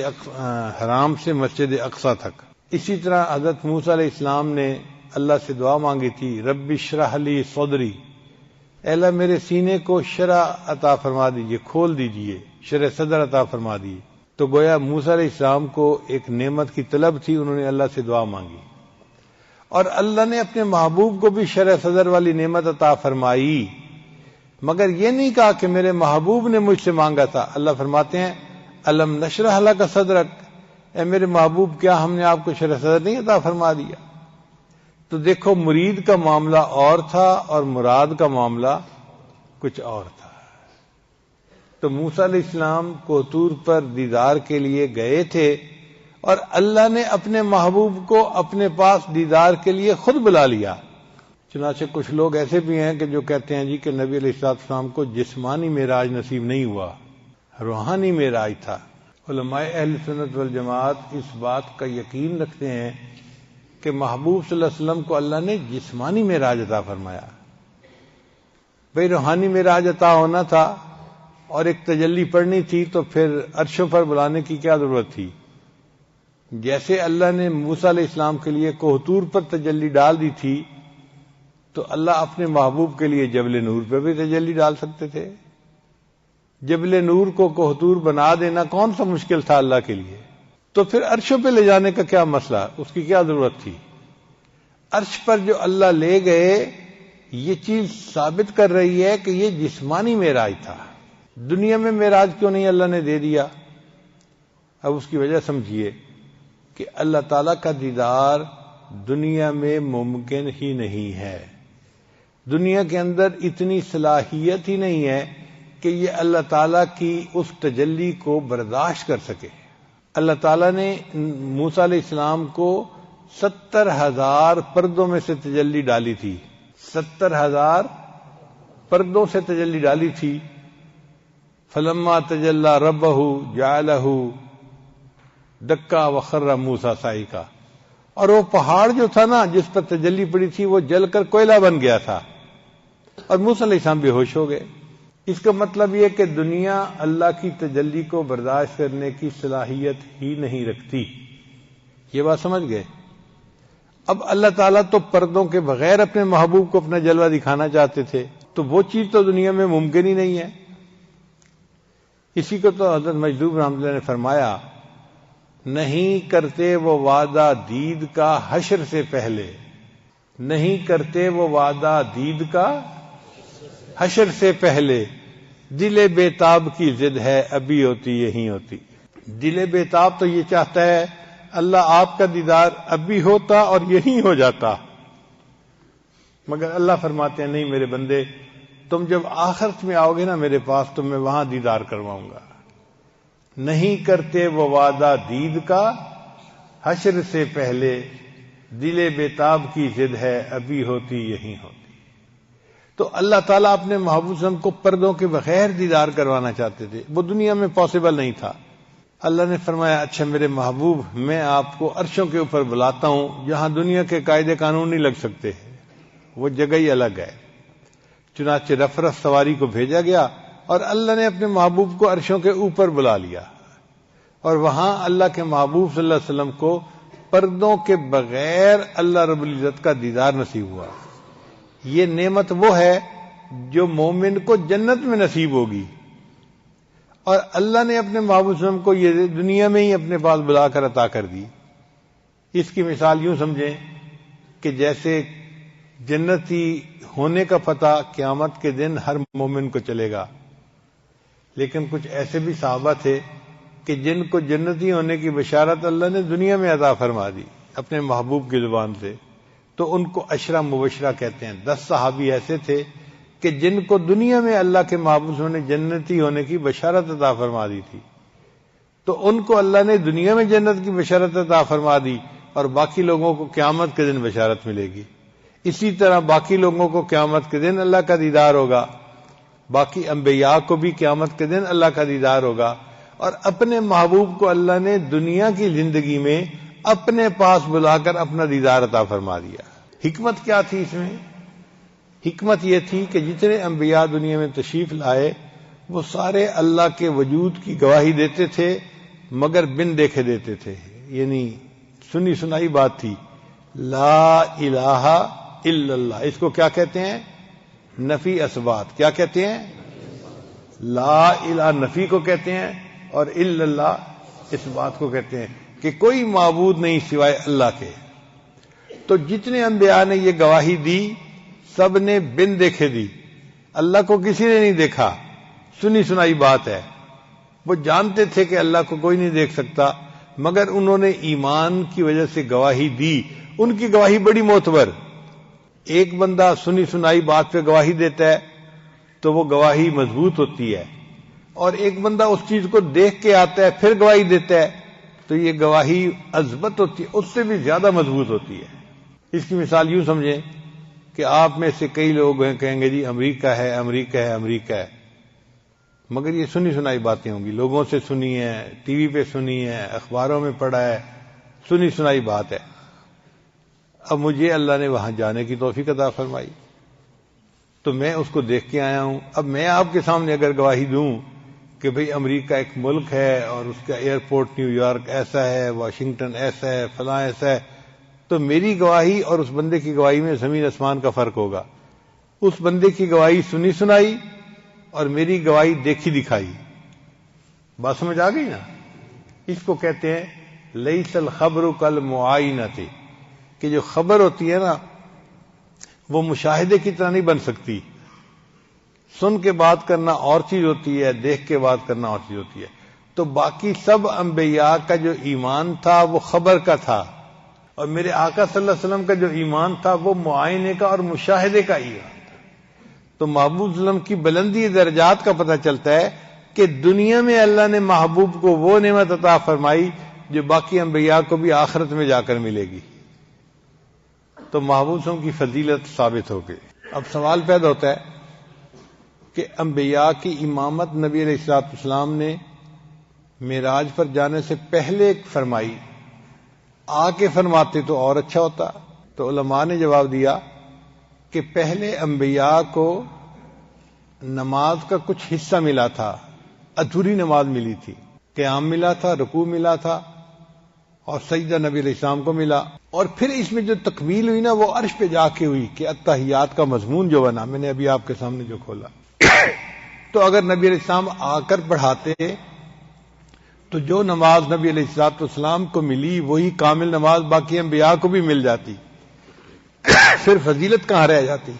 حرام سے مسجد اقصی تک۔ اسی طرح حضرت موسیٰ علیہ السلام نے اللہ سے دعا مانگی تھی، رب اشرح لی صدری، اے اللہ میرے سینے کو شرح عطا فرما دیجئے، کھول دیجئے، شرح صدر عطا فرما دیجئے۔ تو گویا موسیٰ علیہ السلام کو ایک نعمت کی طلب تھی، انہوں نے اللہ سے دعا مانگی، اور اللہ نے اپنے محبوب کو بھی شرح صدر والی نعمت عطا فرمائی، مگر یہ نہیں کہا کہ میرے محبوب نے مجھ سے مانگا تھا۔ اللہ فرماتے ہیں الم نشرح لک صدرک، اے میرے محبوب کیا ہم نے آپ کو شرح صدر نہیں عطا فرما دیا؟ تو دیکھو مرید کا معاملہ اور تھا اور مراد کا معاملہ کچھ اور تھا۔ تو موسیٰ علیہ السلام کو طور پر دیدار کے لیے گئے تھے، اور اللہ نے اپنے محبوب کو اپنے پاس دیدار کے لیے خود بلا لیا۔ چنانچہ کچھ لوگ ایسے بھی ہیں کہ جو کہتے ہیں جی کہ نبی علیہ السلام کو جسمانی معراج نصیب نہیں ہوا، روحانی معراج تھا۔ علماء اہل سنت والجماعت اس بات کا یقین رکھتے ہیں کہ محبوب صلی اللہ علیہ وسلم کو اللہ نے جسمانی معراج عطا فرمایا۔ بھئی روحانی معراج عطا ہونا تھا اور ایک تجلی پڑھنی تھی تو پھر عرشوں پر بلانے کی کیا ضرورت تھی؟ جیسے اللہ نے موسیٰ علیہ السلام کے لیے کوہ طور پر تجلی ڈال دی تھی، تو اللہ اپنے محبوب کے لیے جبل نور پہ بھی تجلی ڈال سکتے تھے۔ جبل نور کو کوہ طور بنا دینا کون سا مشکل تھا اللہ کے لیے؟ تو پھر عرشوں پہ لے جانے کا کیا مسئلہ، اس کی کیا ضرورت تھی؟ عرش پر جو اللہ لے گئے، یہ چیز ثابت کر رہی ہے کہ یہ جسمانی معراج تھا۔ دنیا میں معراج کیوں نہیں اللہ نے دے دیا؟ اب اس کی وجہ سمجھیے کہ اللہ تعالیٰ کا دیدار دنیا میں ممکن ہی نہیں ہے۔ دنیا کے اندر اتنی صلاحیت ہی نہیں ہے کہ یہ اللہ تعالیٰ کی اس تجلی کو برداشت کر سکے۔ اللہ تعالیٰ نے موسیٰ علیہ السلام کو 70,000 پردوں میں سے تجلی ڈالی تھی، 70,000 پردوں سے تجلی ڈالی تھی۔ فلما تجلی ربہ جعلہ دکا وخر موسیٰ صعقا، اور وہ پہاڑ جو تھا نا جس پر تجلی پڑی تھی وہ جل کر کوئلہ بن گیا تھا، اور موسیٰ علیہ السلام بے ہوش ہو گئے۔ اس کا مطلب یہ کہ دنیا اللہ کی تجلی کو برداشت کرنے کی صلاحیت ہی نہیں رکھتی۔ یہ بات سمجھ گئے؟ اب اللہ تعالیٰ تو پردوں کے بغیر اپنے محبوب کو اپنا جلوہ دکھانا چاہتے تھے، تو وہ چیز تو دنیا میں ممکن ہی نہیں ہے۔ اسی کو تو حضرت مجذوب رحمۃ اللہ نے فرمایا، نہیں کرتے وہ وعدہ دید کا حشر سے پہلے، نہیں کرتے وہ وعدہ دید کا حشر سے پہلے، دل بیتاب کی ضد ہے ابھی ہوتی یہی ہوتی۔ دل بیتاب تو یہ چاہتا ہے اللہ آپ کا دیدار اب بھی ہوتا اور یہی ہو جاتا، مگر اللہ فرماتے ہیں نہیں میرے بندے، تم جب آخرت میں آؤ گے نا میرے پاس تو میں وہاں دیدار کرواؤں گا۔ نہیں کرتے وہ وعدہ دید کا حشر سے پہلے، دل بیتاب کی ضد ہے ابھی ہوتی یہی ہوتی۔ تو اللہ تعالیٰ اپنے محبوب صلی اللہ علیہ وسلم کو پردوں کے بغیر دیدار کروانا چاہتے تھے، وہ دنیا میں پاسبل نہیں تھا۔ اللہ نے فرمایا اچھا میرے محبوب، میں آپ کو عرشوں کے اوپر بلاتا ہوں جہاں دنیا کے قاعدے قانون نہیں لگ سکتے، وہ جگہ ہی الگ ہے۔ چنانچہ رف رف سواری کو بھیجا گیا اور اللہ نے اپنے محبوب کو عرشوں کے اوپر بلا لیا، اور وہاں اللہ کے محبوب صلی اللہ علیہ وسلم کو پردوں کے بغیر اللہ رب العزت کا دیدار نصیب ہوا۔ یہ نعمت وہ ہے جو مومن کو جنت میں نصیب ہوگی، اور اللہ نے اپنے محبوب صلی اللہ علیہ وسلم کو یہ دنیا میں ہی اپنے پاس بلا کر عطا کر دی۔ اس کی مثال یوں سمجھیں کہ جیسے جنتی ہونے کا پتہ قیامت کے دن ہر مومن کو چلے گا، لیکن کچھ ایسے بھی صحابہ تھے کہ جن کو جنتی ہونے کی بشارت اللہ نے دنیا میں عطا فرما دی اپنے محبوب کی زبان سے، تو ان کو عشرہ مبشرہ کہتے ہیں۔ 10 صحابی ایسے تھے کہ جن کو دنیا میں اللہ کے محبوب نے جنتی ہونے کی بشارت عطا فرما دی تھی، تو ان کو اللہ نے دنیا میں جنت کی بشارت عطا فرما دی اور باقی لوگوں کو قیامت کے دن بشارت ملے گی. اسی طرح باقی لوگوں کو قیامت کے دن اللہ کا دیدار ہوگا، باقی انبیاء کو بھی قیامت کے دن اللہ کا دیدار ہوگا. اور اپنے محبوب کو اللہ نے دنیا کی زندگی میں اپنے پاس بلا کر اپنا دیدار عطا فرما دیا. حکمت کیا تھی اس میں؟ حکمت یہ تھی کہ جتنے انبیاء دنیا میں تشریف لائے وہ سارے اللہ کے وجود کی گواہی دیتے تھے مگر بن دیکھے دیتے تھے. یعنی سنی سنائی بات تھی. لا الہ الا اللہ، اس کو کیا کہتے ہیں؟ نفی اثبات. کیا کہتے ہیں؟ لا الہ نفی کو کہتے ہیں اور الا اللہ اس بات کو کہتے ہیں کہ کوئی معبود نہیں سوائے اللہ کے. تو جتنے انبیاء نے یہ گواہی دی سب نے بن دیکھے دی. اللہ کو کسی نے نہیں دیکھا، سنی سنائی بات ہے. وہ جانتے تھے کہ اللہ کو کوئی نہیں دیکھ سکتا مگر انہوں نے ایمان کی وجہ سے گواہی دی. ان کی گواہی بڑی معتبر. ایک بندہ سنی سنائی بات پہ گواہی دیتا ہے تو وہ گواہی مضبوط ہوتی ہے، اور ایک بندہ اس چیز کو دیکھ کے آتا ہے پھر گواہی دیتا ہے تو یہ گواہی اثبت ہوتی ہے، اس سے بھی زیادہ مضبوط ہوتی ہے. اس کی مثال یوں سمجھیں کہ آپ میں سے کئی لوگ ہیں کہیں گے جی امریکہ ہے امریکہ ہے امریکہ ہے، مگر یہ سنی سنائی باتیں ہوں گی، لوگوں سے سنی ہے، ٹی وی پہ سنی ہے، اخباروں میں پڑھا ہے، سنی سنائی بات ہے. اب مجھے اللہ نے وہاں جانے کی توفیق عطا فرمائی تو میں اس کو دیکھ کے آیا ہوں. اب میں آپ کے سامنے اگر گواہی دوں کہ بھئی امریکہ ایک ملک ہے اور اس کا ایئرپورٹ نیو یارک ایسا ہے، واشنگٹن ایسا ہے، فلاں ایسا ہے، تو میری گواہی اور اس بندے کی گواہی میں زمین آسمان کا فرق ہوگا. اس بندے کی گواہی سنی سنائی اور میری گواہی دیکھی دکھائی. بات سمجھ آ گئی نا؟ اس کو کہتے ہیں لیس الخبر کالمعائنۃ، کہ جو خبر ہوتی ہے نا وہ مشاہدے کی طرح نہیں بن سکتی. سن کے بات کرنا اور چیز ہوتی ہے، دیکھ کے بات کرنا اور چیز ہوتی ہے. تو باقی سب انبیاء کا جو ایمان تھا وہ خبر کا تھا، اور میرے آقا صلی اللہ علیہ وسلم کا جو ایمان تھا وہ معائنے کا اور مشاہدے کا ایمان تھا. تو محبوب صلی اللہ علیہ وسلم کی بلندی درجات کا پتہ چلتا ہے کہ دنیا میں اللہ نے محبوب کو وہ نعمت عطا فرمائی جو باقی انبیاء کو بھی آخرت میں جا کر ملے گی. تو محبوب صلی اللہ علیہ وسلم کی فضیلت ثابت ہو گئی. اب سوال پیدا ہوتا ہے کہ انبیاء کی امامت نبی علیہ الصلوۃ والسلام نے معراج پر جانے سے پہلے فرمائی، آ کے فرماتے تو اور اچھا ہوتا. تو علماء نے جواب دیا کہ پہلے انبیاء کو نماز کا کچھ حصہ ملا تھا، ادھوری نماز ملی تھی، قیام ملا تھا، رکوع ملا تھا اور سجدہ نبی علیہ السلام کو ملا. اور پھر اس میں جو تکمیل ہوئی نا وہ عرش پہ جا کے ہوئی کہ التحیات کا مضمون جو بنا، میں نے ابھی آپ کے سامنے جو کھولا. تو اگر نبی علیہ السلام آ کر پڑھاتے تو جو نماز نبی علیہ الصلوۃ والسلام کو ملی وہی کامل نماز باقی انبیاء کو بھی مل جاتی، پھر فضیلت کہاں رہ جاتی؟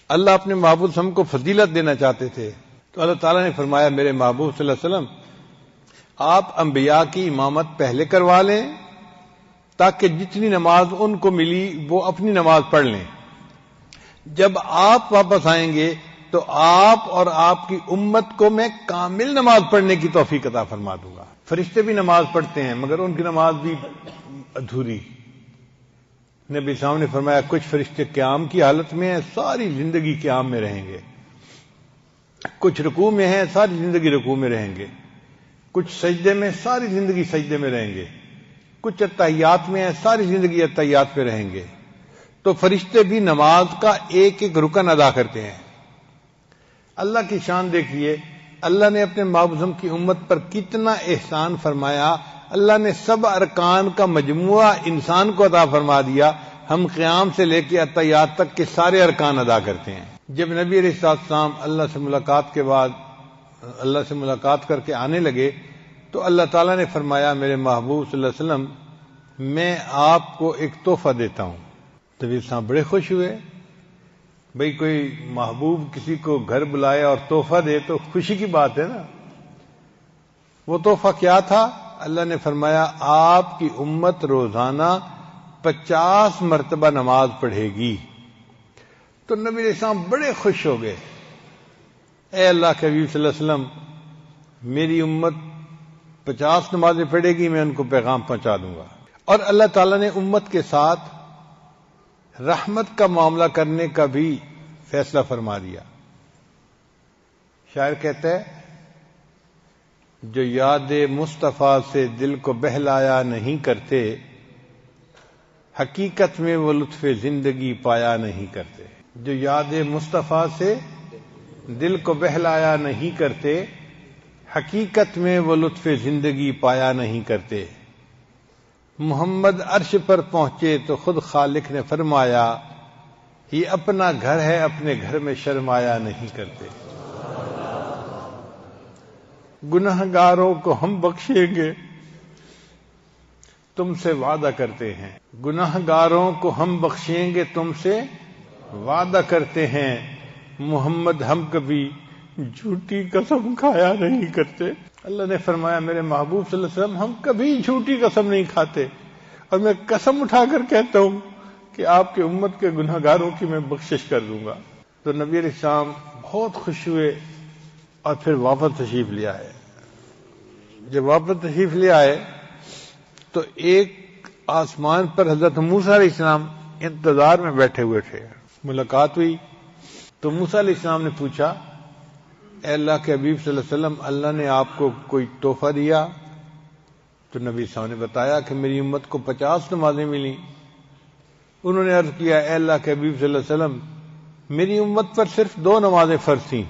اللہ اپنے محبوب ہم کو فضیلت دینا چاہتے تھے تو اللہ تعالیٰ نے فرمایا میرے محبوب صلی اللہ علیہ وسلم آپ انبیاء کی امامت پہلے کروا لیں تاکہ جتنی نماز ان کو ملی وہ اپنی نماز پڑھ لیں. جب آپ واپس آئیں گے تو آپ اور آپ کی امت کو میں کامل نماز پڑھنے کی توفیق عطا فرما دوں گا. فرشتے بھی نماز پڑھتے ہیں مگر ان کی نماز بھی ادھوری. نبی صاحب نے فرمایا کچھ فرشتے قیام کی حالت میں ہیں، ساری زندگی قیام میں رہیں گے، کچھ رکوع میں ہیں، ساری زندگی رکوع میں رہیں گے، کچھ سجدے میں، ساری زندگی سجدے میں رہیں گے، کچھ اتحیات میں ہیں، ساری زندگی اتحیات پہ رہیں گے. تو فرشتے بھی نماز کا ایک ایک رکن ادا کرتے ہیں. اللہ کی شان دیکھیے، اللہ نے اپنے محبوب کی امت پر کتنا احسان فرمایا. اللہ نے سب ارکان کا مجموعہ انسان کو عطا فرما دیا. ہم قیام سے لے کے اتحیات تک کے سارے ارکان ادا کرتے ہیں. جب نبی علیہ السلام اللہ سے ملاقات کے بعد اللہ سے ملاقات کر کے آنے لگے تو اللہ تعالیٰ نے فرمایا میرے محبوب صلی اللہ علیہ وسلم میں آپ کو ایک تحفہ دیتا ہوں. تو نبی صاحب بڑے خوش ہوئے. بھئی کوئی محبوب کسی کو گھر بلائے اور تحفہ دے تو خوشی کی بات ہے نا. وہ تحفہ کیا تھا؟ اللہ نے فرمایا آپ کی امت روزانہ 50 مرتبہ نماز پڑھے گی. تو نبی علیہ السلام بڑے خوش ہو گئے. اے اللہ کے حبیب صلی اللہ علیہ وسلم میری امت 50 نمازیں پڑھے گی میں ان کو پیغام پہنچا دوں گا۔ اور اللہ تعالیٰ نے امت کے ساتھ رحمت کا معاملہ کرنے کا بھی فیصلہ فرما دیا۔ شاعر کہتا ہے جو یاد مصطفیٰ سے دل کو بہلایا نہیں کرتے، حقیقت میں وہ لطف زندگی پایا نہیں کرتے۔ جو یاد مصطفیٰ سے دل کو بہلایا نہیں کرتے، حقیقت میں وہ لطف زندگی پایا نہیں کرتے۔ محمد عرش پر پہنچے تو خود خالق نے فرمایا، یہ اپنا گھر ہے اپنے گھر میں شرمایا نہیں کرتے۔ گنہگاروں کو ہم بخشیں گے تم سے وعدہ کرتے ہیں، گنہگاروں کو ہم بخشیں گے تم سے وعدہ کرتے ہیں۔ محمد ہم کبھی جھوٹی قسم کھایا نہیں کرتے۔ اللہ نے فرمایا میرے محبوب صلی اللہ علیہ وسلم ہم کبھی جھوٹی قسم نہیں کھاتے، اور میں قسم اٹھا کر کہتا ہوں کہ آپ کے امت کے گنہگاروں کی میں بخشش کر دوں گا۔ تو نبی علیہ السلام بہت خوش ہوئے اور پھر واپس تشریف لے آئے۔ جب واپس تشریف لے آئے تو ایک آسمان پر حضرت موسیٰ علیہ السلام انتظار میں بیٹھے ہوئے تھے۔ ملاقات ہوئی تو موسیٰ علیہ السلام نے پوچھا، اے اللہ کے حبیب صلی اللہ علیہ وسلم اللہ نے آپ کو کوئی تحفہ دیا؟ تو نبی صاحب نے بتایا کہ میری امت کو 50 نمازیں ملیں۔ انہوں نے عرض کیا، اے اللہ کے حبیب صلی اللہ علیہ وسلم میری امت پر صرف 2 نمازیں فرض تھیں۔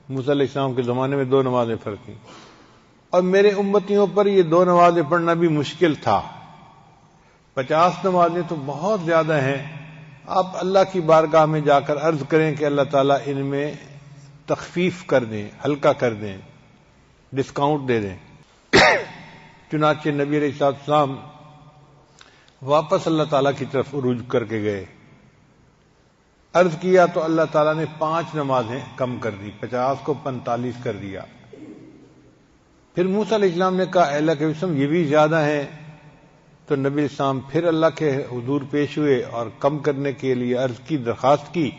موسیٰ علیہ السلام کے زمانے میں 2 نمازیں فرض تھیں، اور میرے امتیوں پر یہ 2 نمازیں پڑھنا بھی مشکل تھا۔ 50 نمازیں تو بہت زیادہ ہیں۔ آپ اللہ کی بارگاہ میں جا کر عرض کریں کہ اللہ تعالیٰ ان میں تخفیف کر دیں، ہلکا کر دیں، ڈسکاؤنٹ دے دیں۔ چنانچہ نبی علیہ السلام واپس اللہ تعالیٰ کی طرف عروج کر کے گئے، عرض کیا تو اللہ تعالیٰ نے 5 نمازیں کم کر دی، 50 کو 45 کر دیا۔ پھر موسیٰ علیہ السلام نے کہا، اے اللہ کے وسلم یہ بھی زیادہ ہیں۔ تو نبی علیہ السلام پھر اللہ کے حضور پیش ہوئے اور کم کرنے کے لیے عرض کی، درخواست کی،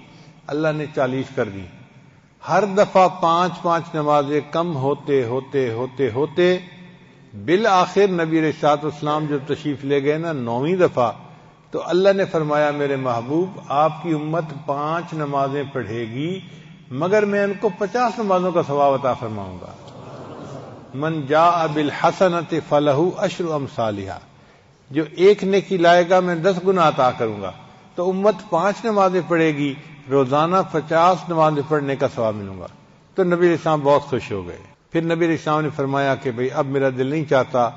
اللہ نے 40 کر دی۔ ہر دفعہ 5 نمازیں کم ہوتے ہوتے ہوتے ہوتے بالآخر نبی علیہ السلام جب تشریف لے گئے نا 9ویں دفعہ، تو اللہ نے فرمایا میرے محبوب آپ کی امت 5 نمازیں پڑھے گی، مگر میں ان کو 50 نمازوں کا ثواب عطا فرماؤں گا۔ من جاء بالحسنۃ فلہ عشر امثالھا، جو ایک نیکی لائے گا میں 10 گنا عطا کروں گا۔ تو امت 5 نمازیں پڑھے گی، روزانہ 50 نمازیں پڑھنے کا ثواب ملوں گا۔ تو نبی علیہ السلام بہت خوش ہو گئے۔ پھر نبی علیہ السلام نے فرمایا کہ بھئی اب میرا دل نہیں چاہتا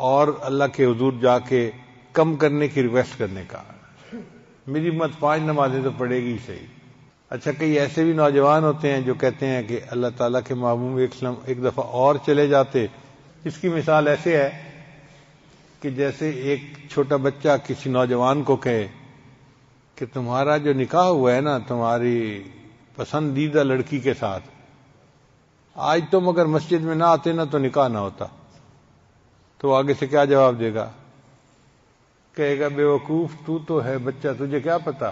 اور اللہ کے حضور جا کے کم کرنے کی ریکویسٹ کرنے کا، میری امت 5 نمازیں تو پڑھے گی صحیح۔ اچھا، کئی ایسے بھی نوجوان ہوتے ہیں جو کہتے ہیں کہ اللہ تعالیٰ کے محبوب ایک دفعہ اور چلے جاتے۔ اس کی مثال ایسے ہے کہ جیسے ایک چھوٹا بچہ کسی نوجوان کو کہے کہ تمہارا جو نکاح ہوا ہے نا تمہاری پسندیدہ لڑکی کے ساتھ، آج تم اگر مسجد میں نہ آتے نا تو نکاح نہ ہوتا، تو آگے سے کیا جواب دے گا؟ کہے گا بے وقوف تو ہے بچہ، تجھے کیا پتا،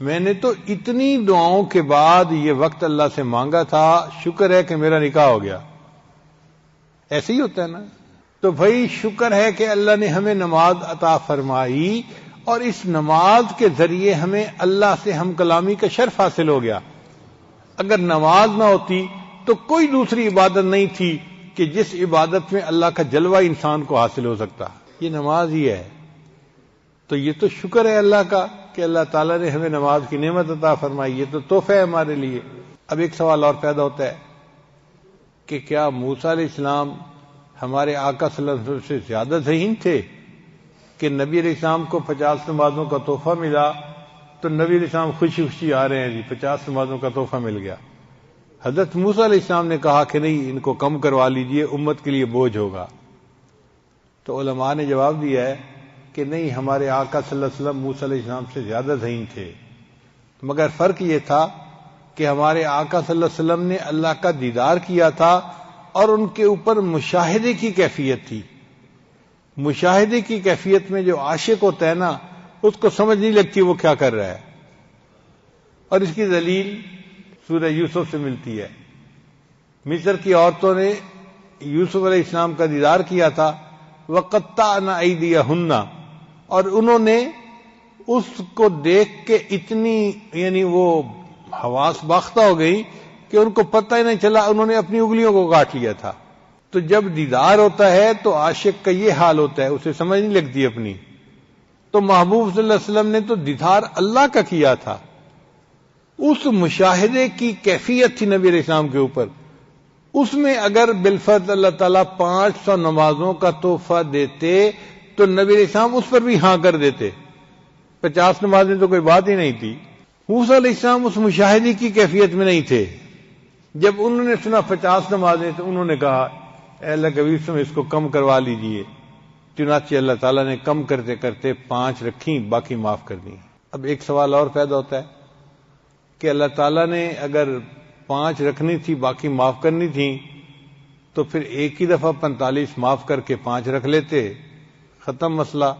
میں نے تو اتنی دعاؤں کے بعد یہ وقت اللہ سے مانگا تھا، شکر ہے کہ میرا نکاح ہو گیا۔ ایسے ہی ہوتا ہے نا۔ تو بھائی شکر ہے کہ اللہ نے ہمیں نماز عطا فرمائی، اور اس نماز کے ذریعے ہمیں اللہ سے ہم کلامی کا شرف حاصل ہو گیا۔ اگر نماز نہ ہوتی تو کوئی دوسری عبادت نہیں تھی کہ جس عبادت میں اللہ کا جلوہ انسان کو حاصل ہو سکتا، یہ نماز ہی ہے۔ تو یہ تو شکر ہے اللہ کا کہ اللہ تعالیٰ نے ہمیں نماز کی نعمت عطا فرمائی، یہ تو تحفہ ہے ہمارے لیے۔ اب ایک سوال اور پیدا ہوتا ہے کہ کیا موسیٰ علیہ السلام ہمارے آقا صلی اللہ علیہ وسلم سے زیادہ ذہین تھے کہ نبی علیہ السلام کو 50 نمازوں کا تحفہ ملا تو نبی علیہ السلام خوشی خوشی آ رہے ہیں جی 50 نمازوں کا تحفہ مل گیا؟ حضرت موسیٰ علیہ السلام نے کہا کہ نہیں، ان کو کم کروا لیجئے، امت کے لیے بوجھ ہوگا۔ تو علماء نے جواب دیا ہے کہ نہیں، ہمارے آقا صلی اللہ علیہ وسلم موسیٰ علیہ السلام سے زیادہ ذہین تھے، مگر فرق یہ تھا کہ ہمارے آقا صلی اللہ علیہ وسلم نے اللہ کا دیدار کیا تھا اور ان کے اوپر مشاہدے کی کیفیت تھی۔ مشاہدے کی کیفیت میں جو عاشق ہوتا ہے نا، اس کو سمجھ نہیں لگتی وہ کیا کر رہا ہے، اور اس کی دلیل سورہ یوسف سے ملتی ہے۔ مصر کی عورتوں نے یوسف علیہ السلام کا دیدار کیا تھا، وَقَطَّعْنَ أَيْدِيَهُنَّ، اور انہوں نے اس کو دیکھ کے اتنی یعنی وہ حواس باختہ ہو گئی کہ ان کو پتہ ہی نہیں چلا، انہوں نے اپنی انگلیوں کو کاٹ لیا تھا۔ تو جب دیدار ہوتا ہے تو عاشق کا یہ حال ہوتا ہے، اسے سمجھ نہیں لگتی اپنی۔ تو محبوب صلی اللہ علیہ وسلم نے تو دیدار اللہ کا کیا تھا، اس مشاہدے کی کیفیت تھی نبی علیہ السلام کے اوپر، اس میں اگر بالفرض اللہ تعالیٰ 500 نمازوں کا تحفہ دیتے تو نبی علیہ السلام اس پر بھی ہاں کر دیتے، 50 نمازیں تو کوئی بات ہی نہیں تھی۔ موسیٰ علیہ السلام اس مشاہدے کی کیفیت میں نہیں تھے۔ جب انہوں نے سنا 50 نمازیں تو انہوں نے کہا اے اللہ کے نبی اس کو کم کروا لیجئے، چنانچہ اللہ تعالیٰ نے کم کرتے کرتے 5 رکھیں، باقی معاف کر دیں۔ اب ایک سوال اور پیدا ہوتا ہے کہ اللہ تعالیٰ نے اگر 5 رکھنی تھی باقی معاف کرنی تھی تو پھر ایک ہی دفعہ 45 معاف کر کے 5 رکھ لیتے، ختم مسئلہ۔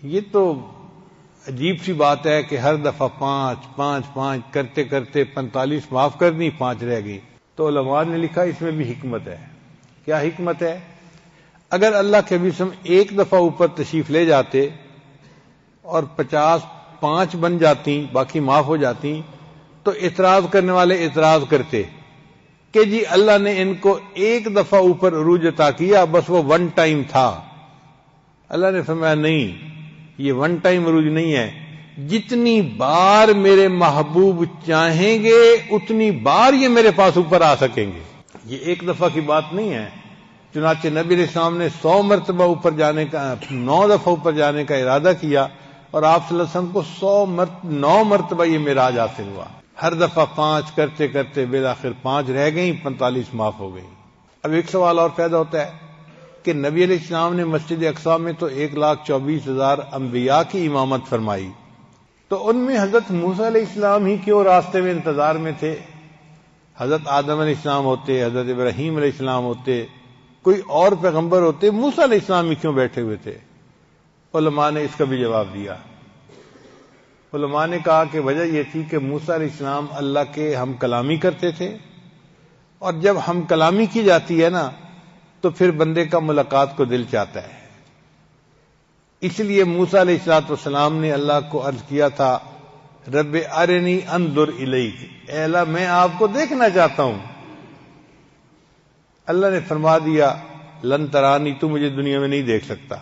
یہ تو عجیب سی بات ہے کہ ہر دفعہ 5 کرتے کرتے 45 معاف کر دی، 5 رہ گئی۔ تو علماء نے لکھا اس میں بھی حکمت ہے۔ کیا حکمت ہے؟ اگر اللہ کے نبی ایک دفعہ اوپر تشریف لے جاتے اور 50 5 بن جاتی، باقی معاف ہو جاتی، تو اعتراض کرنے والے اعتراض کرتے کہ جی اللہ نے ان کو ایک دفعہ اوپر عروج عطا کیا، بس وہ 1 ٹائم تھا۔ اللہ نے فرمایا نہیں، یہ 1 ٹائم عروج نہیں ہے، جتنی بار میرے محبوب چاہیں گے اتنی بار یہ میرے پاس اوپر آ سکیں گے، یہ ایک دفعہ کی بات نہیں ہے۔ چنانچہ نبی علیہ السلام نے 100 مرتبہ اوپر جانے کا 9 دفعہ اوپر جانے کا ارادہ کیا، اور آپ صلی اللہ علیہ وسلم کو 9 مرتبہ یہ معراج حاصل ہوا۔ ہر دفعہ 5 کرتے کرتے بالآخر 5 رہ گئیں، 45 معاف ہو گئیں۔ اب ایک سوال اور پیدا ہوتا ہے کہ نبی علیہ السلام نے مسجد اقصی میں تو 1,24,000 انبیاء کی امامت فرمائی، تو ان میں حضرت موسیٰ علیہ السلام ہی کیوں راستے میں انتظار میں تھے؟ حضرت آدم علیہ السلام ہوتے، حضرت ابراہیم علیہ السلام ہوتے، کوئی اور پیغمبر ہوتے، موسیٰ علیہ السلام ہی کیوں بیٹھے ہوئے تھے؟ علماء نے اس کا بھی جواب دیا۔ علماء نے کہا کہ وجہ یہ تھی کہ موسیٰ علیہ السلام اللہ کے ہم کلامی کرتے تھے، اور جب ہم کلامی کی جاتی ہے نا تو پھر بندے کا ملاقات کو دل چاہتا ہے۔ اس لیے موسیٰ علیہ السلام نے اللہ کو عرض کیا تھا رب ارنی انظر الیک، اے اللہ میں آپ کو دیکھنا چاہتا ہوں۔ اللہ نے فرما دیا لن ترانی، تو مجھے دنیا میں نہیں دیکھ سکتا۔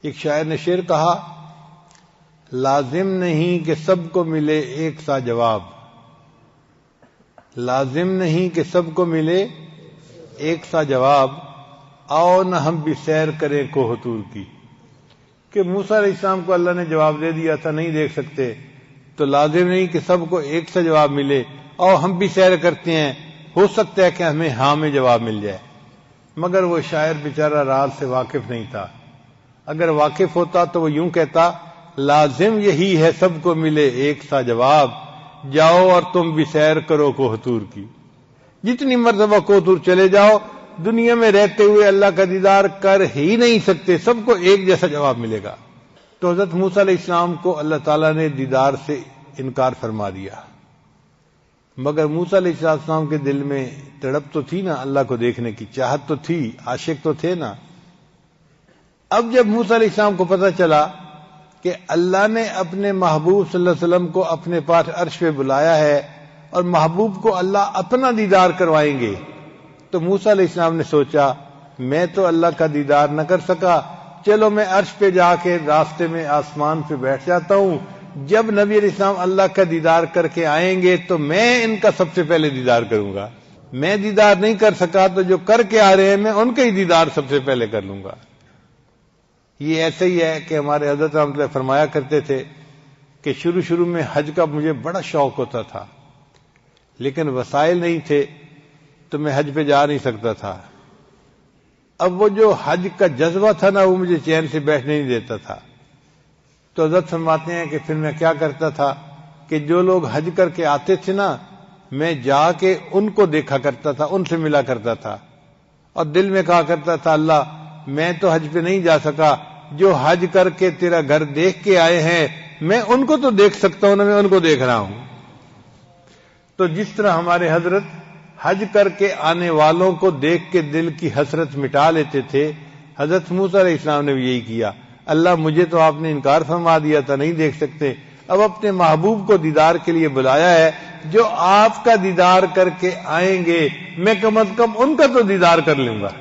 ایک شاعر نے شعر کہا لازم نہیں کہ سب کو ملے ایک سا جواب، لازم نہیں کہ سب کو ملے ایک سا جواب، آؤ نہ ہم بھی سیر کریں کوہ طور کی۔ کہ موسیٰ علیہ السلام کو اللہ نے جواب دے دیا تھا نہیں دیکھ سکتے، تو لازم نہیں کہ سب کو ایک سا جواب ملے، آؤ ہم بھی سیر کرتے ہیں، ہو سکتا ہے کہ ہمیں ہاں میں جواب مل جائے۔ مگر وہ شاعر بیچارہ راز سے واقف نہیں تھا، اگر واقف ہوتا تو وہ یوں کہتا لازم یہی ہے سب کو ملے ایک سا جواب، جاؤ اور تم بھی سیر کرو کوہ طور کی۔ جتنی مرتبہ کوہ طور چلے جاؤ، دنیا میں رہتے ہوئے اللہ کا دیدار کر ہی نہیں سکتے، سب کو ایک جیسا جواب ملے گا۔ تو حضرت موسیٰ علیہ السلام کو اللہ تعالیٰ نے دیدار سے انکار فرما دیا، مگر موسیٰ علیہ السلام کے دل میں تڑپ تو تھی نا، اللہ کو دیکھنے کی چاہت تو تھی، عاشق تو تھے نا۔ اب جب موسیٰ علیہ السلام کو پتہ چلا کہ اللہ نے اپنے محبوب صلی اللہ علیہ وسلم کو اپنے پاس عرش پہ بلایا ہے اور محبوب کو اللہ اپنا دیدار کروائیں گے، تو موسیٰ علیہ السلام نے سوچا میں تو اللہ کا دیدار نہ کر سکا، چلو میں عرش پہ جا کے راستے میں آسمان پہ بیٹھ جاتا ہوں، جب نبی علیہ السلام اللہ کا دیدار کر کے آئیں گے تو میں ان کا سب سے پہلے دیدار کروں گا۔ میں دیدار نہیں کر سکا تو جو کر کے آ رہے ہیں میں ان کا ہی دیدار سب سے پہلے کر لوں گا۔ یہ ایسے ہی ہے کہ ہمارے حضرت رحمۃ اللہ فرمایا کرتے تھے کہ شروع میں حج کا مجھے بڑا شوق ہوتا تھا، لیکن وسائل نہیں تھے تو میں حج پہ جا نہیں سکتا تھا۔ اب وہ جو حج کا جذبہ تھا نا وہ مجھے چین سے بیٹھنے نہیں دیتا تھا، تو حضرت فرماتے ہیں کہ پھر میں کیا کرتا تھا کہ جو لوگ حج کر کے آتے تھے نا میں جا کے ان کو دیکھا کرتا تھا، ان سے ملا کرتا تھا، اور دل میں کہا کرتا تھا اللہ میں تو حج پہ نہیں جا سکا، جو حج کر کے تیرا گھر دیکھ کے آئے ہیں میں ان کو تو دیکھ سکتا ہوں نا، میں ان کو دیکھ رہا ہوں۔ تو جس طرح ہمارے حضرت حج کر کے آنے والوں کو دیکھ کے دل کی حسرت مٹا لیتے تھے. حضرت موسیٰ علیہ السلام نے بھی یہی کیا. اللہ مجھے تو آپ نے انکار فرما دیا تھا, نہیں دیکھ سکتے, اب اپنے محبوب کو دیدار کے لیے بلایا ہے. جو آپ کا دیدار کر کے آئیں گے میں کم از کم ان کا تو دیدار کر لوں گا.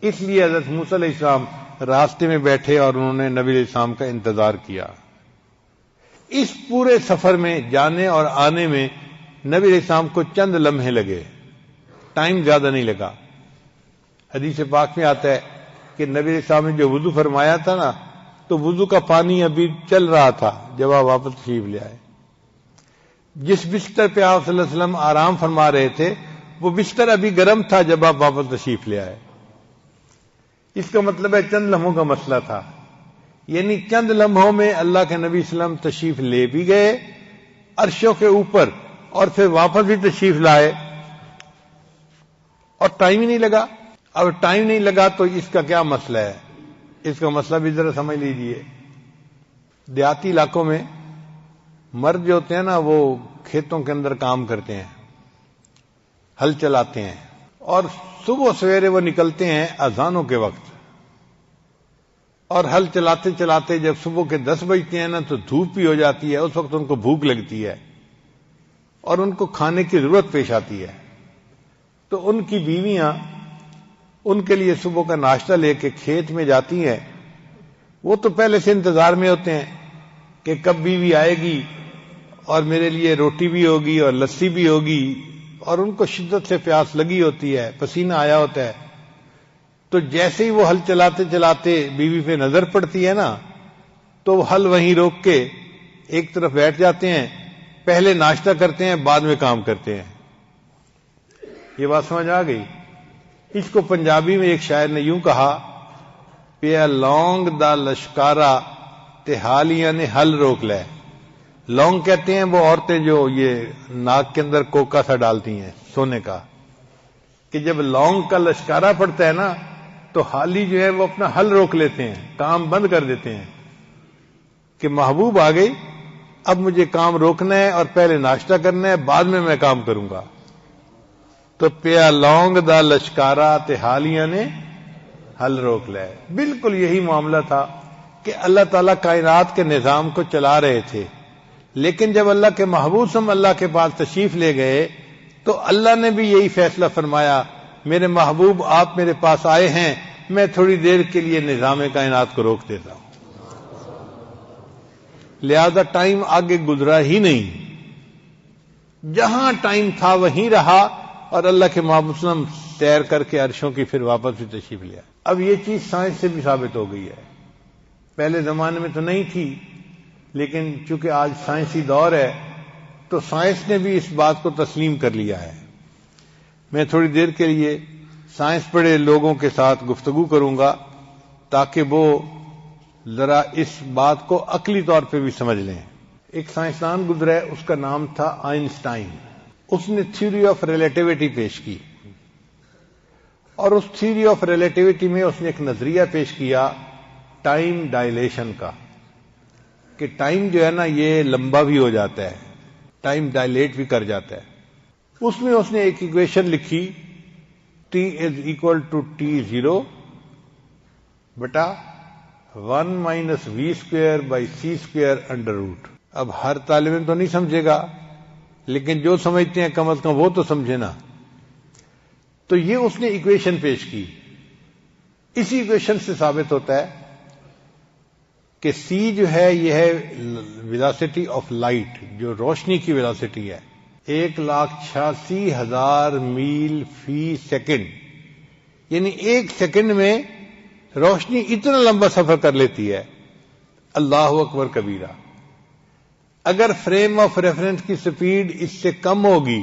اس لیے حضرت موسیٰ علیہ السلام راستے میں بیٹھے اور انہوں نے نبی علیہ السلام کا انتظار کیا. اس پورے سفر میں جانے اور آنے میں نبی علیہ السلام کو چند لمحے لگے, ٹائم زیادہ نہیں لگا. حدیث پاک میں آتا ہے کہ نبی علیہ السلام نے جو وضو فرمایا تھا نا, تو وضو کا پانی ابھی چل رہا تھا جب آپ واپس تشریف لے آئے. جس بستر پہ آپ صلی اللہ علیہ وسلم آرام فرما رہے تھے وہ بستر ابھی گرم تھا جب آپ واپس تشریف لے آئے. اس کا مطلب ہے چند لمحوں کا مسئلہ تھا. یعنی چند لمحوں میں اللہ کے نبی صلی اللہ علیہ وسلم تشریف لے بھی گئے عرشوں کے اوپر, اور پھر واپس بھی تشریف لائے, اور ٹائم ہی نہیں لگا. اب ٹائم نہیں لگا تو اس کا کیا مسئلہ ہے؟ اس کا مسئلہ بھی ذرا سمجھ لیجئے. دیہاتی علاقوں میں مرد جو ہوتے ہیں نا وہ کھیتوں کے اندر کام کرتے ہیں, ہل چلاتے ہیں, اور صبح سویرے وہ نکلتے ہیں اذانوں کے وقت, اور ہل چلاتے چلاتے جب صبح کے 10 بجتے ہیں نا تو دھوپ بھی ہو جاتی ہے. اس وقت ان کو بھوک لگتی ہے اور ان کو کھانے کی ضرورت پیش آتی ہے. تو ان کی بیویاں ان کے لیے صبح کا ناشتہ لے کے کھیت میں جاتی ہیں. وہ تو پہلے سے انتظار میں ہوتے ہیں کہ کب بیوی آئے گی اور میرے لیے روٹی بھی ہوگی اور لسی بھی ہوگی, اور ان کو شدت سے پیاس لگی ہوتی ہے, پسینہ آیا ہوتا ہے. تو جیسے ہی وہ ہل چلاتے چلاتے بیوی پہ نظر پڑتی ہے نا تو وہ ہل وہیں روک کے ایک طرف بیٹھ جاتے ہیں, پہلے ناشتہ کرتے ہیں بعد میں کام کرتے ہیں. یہ بات سمجھ آ گئی؟ اس کو پنجابی میں ایک شاعر نے یوں کہا, پیا لونگ دا لشکارا تے حالیاں نے ہل روک لے. لونگ کہتے ہیں وہ عورتیں جو یہ ناک کے اندر کوکا سا ڈالتی ہیں سونے کا, کہ جب لونگ کا لشکارا پڑتا ہے نا تو حالی جو ہے وہ اپنا ہل روک لیتے ہیں, کام بند کر دیتے ہیں کہ محبوب آ گئی, اب مجھے کام روکنا ہے اور پہلے ناشتہ کرنا ہے, بعد میں کام کروں گا. تو پیا لونگ دا لشکارا تے حالیاں نے ہل روک لے. بالکل یہی معاملہ تھا کہ اللہ تعالیٰ کائنات کے نظام کو چلا رہے تھے, لیکن جب اللہ کے محبوب صلی اللہ کے پاس تشریف لے گئے تو اللہ نے بھی یہی فیصلہ فرمایا, میرے محبوب آپ میرے پاس آئے ہیں, میں تھوڑی دیر کے لیے نظام کائنات کو روک دیتا ہوں. لہذا ٹائم آگے گزرا ہی نہیں, جہاں ٹائم تھا وہیں رہا, اور اللہ کے محبوب صلی اللہ علیہ وسلم سیر کر کے عرشوں کی پھر واپس بھی تشریف لیا. اب یہ چیز سائنس سے بھی ثابت ہو گئی ہے, پہلے زمانے میں تو نہیں تھی, لیکن چونکہ آج سائنسی دور ہے تو سائنس نے بھی اس بات کو تسلیم کر لیا ہے. میں تھوڑی دیر کے لیے سائنس پڑھے لوگوں کے ساتھ گفتگو کروں گا تاکہ وہ ذرا اس بات کو عقلی طور پہ بھی سمجھ لیں. ایک سائنسدان گزرا ہے, اس کا نام تھا آئنسٹائن. اس نے تھیوری آف ریلیٹیوٹی پیش کی, اور اس تھیوری آف ریلیٹیوٹی میں اس نے ایک نظریہ پیش کیا ٹائم ڈائلیشن کا, کہ ٹائم جو ہے نا یہ لمبا بھی ہو جاتا ہے, ٹائم ڈائلیٹ بھی کر جاتا ہے. اس میں اس نے ایک ایکویشن لکھی, T = T0 بٹا 1 - v²/c²√. اب ہر طالب علم تو نہیں سمجھے گا, لیکن جو سمجھتے ہیں کم از کم وہ تو سمجھے نا. تو یہ اس نے ایکویشن پیش کی. اسی ایکویشن سے ثابت ہوتا ہے کہ c جو ہے یہ ہے ویلاسٹی آف لائٹ, جو روشنی کی ویلاسٹی ہے, 1,86,000 میل فی سیکنڈ. یعنی ایک سیکنڈ میں روشنی اتنا لمبا سفر کر لیتی ہے. اللہ اکبر کبیرہ. اگر فریم آف ریفرنس کی سپیڈ اس سے کم ہوگی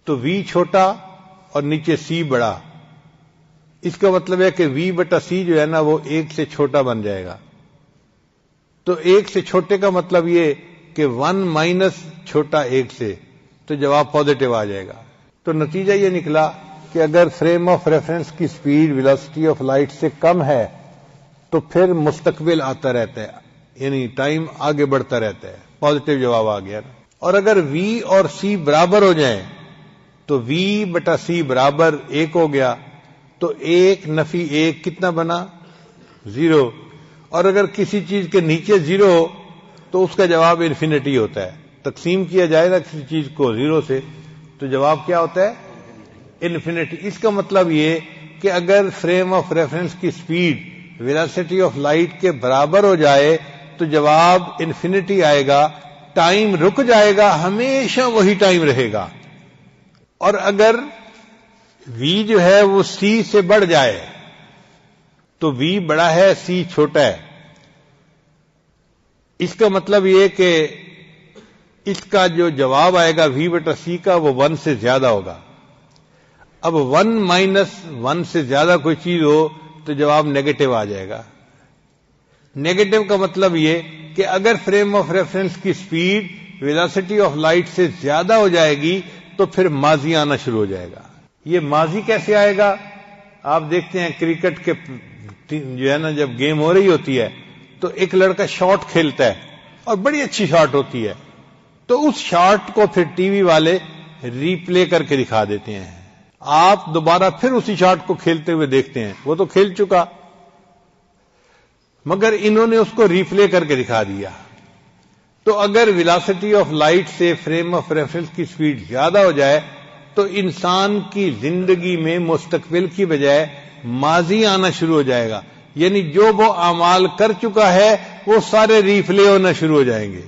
تو v چھوٹا اور نیچے c بڑا. اس کا مطلب ہے کہ v/c جو ہے نا وہ 1 سے چھوٹا بن جائے گا. تو 1 سے چھوٹے کا مطلب یہ کہ 1 - چھوٹا 1 سے, تو جواب پازیٹو آ جائے گا. تو نتیجہ یہ نکلا کہ اگر فریم آف ریفرنس کی سپیڈ ویلاسٹی آف لائٹ سے کم ہے تو پھر مستقبل آتا رہتا ہے, یعنی ٹائم آگے بڑھتا رہتا ہے. پازیٹو جواب آ گیا نا. اور اگر وی اور سی برابر ہو جائیں تو وی بٹا سی برابر 1 ہو گیا، تو 1 نفی 1 کتنا بنا؟ 0۔ اور اگر کسی چیز کے نیچے 0 ہو تو اس کا جواب انفینٹی ہوتا ہے۔ تقسیم کیا جائے نا کسی چیز کو 0 سے تو جواب کیا ہوتا ہے؟ انفینٹی۔ اس کا مطلب یہ کہ اگر فریم آف ریفرنس کی سپیڈ ویلاسٹی آف لائٹ کے برابر ہو جائے تو جواب انفینٹی آئے گا، ٹائم رک جائے گا، ہمیشہ وہی ٹائم رہے گا۔ اور اگر وی جو ہے وہ سی سے بڑھ جائے تو وی بڑا ہے، سی چھوٹا ہے۔ اس کا مطلب یہ کہ اس کا جو جواب آئے گا وی بٹا سی کا وہ 1 سے زیادہ ہوگا۔ اب 1 مائنس 1 سے زیادہ کوئی چیز ہو تو جواب نیگیٹو آ جائے گا۔ نیگیٹو کا مطلب یہ کہ اگر فریم آف ریفرنس کی سپیڈ ویلاسٹی آف لائٹ سے زیادہ ہو جائے گی تو پھر ماضی آنا شروع ہو جائے گا۔ یہ ماضی کیسے آئے گا؟ آپ دیکھتے ہیں کرکٹ کے جو ہے نا جب گیم ہو رہی ہوتی ہے تو ایک لڑکا شاٹ کھیلتا ہے اور بڑی اچھی شاٹ ہوتی ہے، تو اس شاٹ کو پھر ٹی وی والے ری پلے کر کے دکھا دیتے ہیں۔ آپ دوبارہ پھر اسی شاٹ کو کھیلتے ہوئے دیکھتے ہیں، وہ تو کھیل چکا مگر انہوں نے اس کو ری پلے کر کے دکھا دیا۔ تو اگر ویلاسٹی آف لائٹ سے فریم آف ریفرنس کی سپیڈ زیادہ ہو جائے تو انسان کی زندگی میں مستقبل کی بجائے ماضی آنا شروع ہو جائے گا، یعنی جو وہ اعمال کر چکا ہے وہ سارے ری پلے ہونا شروع ہو جائیں گے۔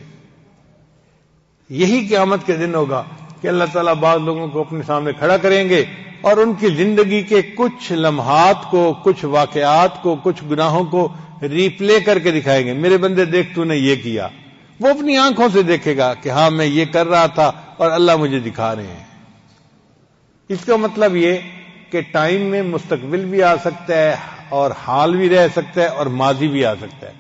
یہی قیامت کے دن ہوگا کہ اللہ تعالیٰ بعض لوگوں کو اپنے سامنے کھڑا کریں گے اور ان کی زندگی کے کچھ لمحات کو، کچھ واقعات کو، کچھ گناہوں کو ری پلے کر کے دکھائیں گے، میرے بندے دیکھ تو نے یہ کیا۔ وہ اپنی آنکھوں سے دیکھے گا کہ ہاں میں یہ کر رہا تھا اور اللہ مجھے دکھا رہے ہیں۔ اس کا مطلب یہ کہ ٹائم میں مستقبل بھی آ سکتا ہے اور حال بھی رہ سکتا ہے اور ماضی بھی آ سکتا ہے۔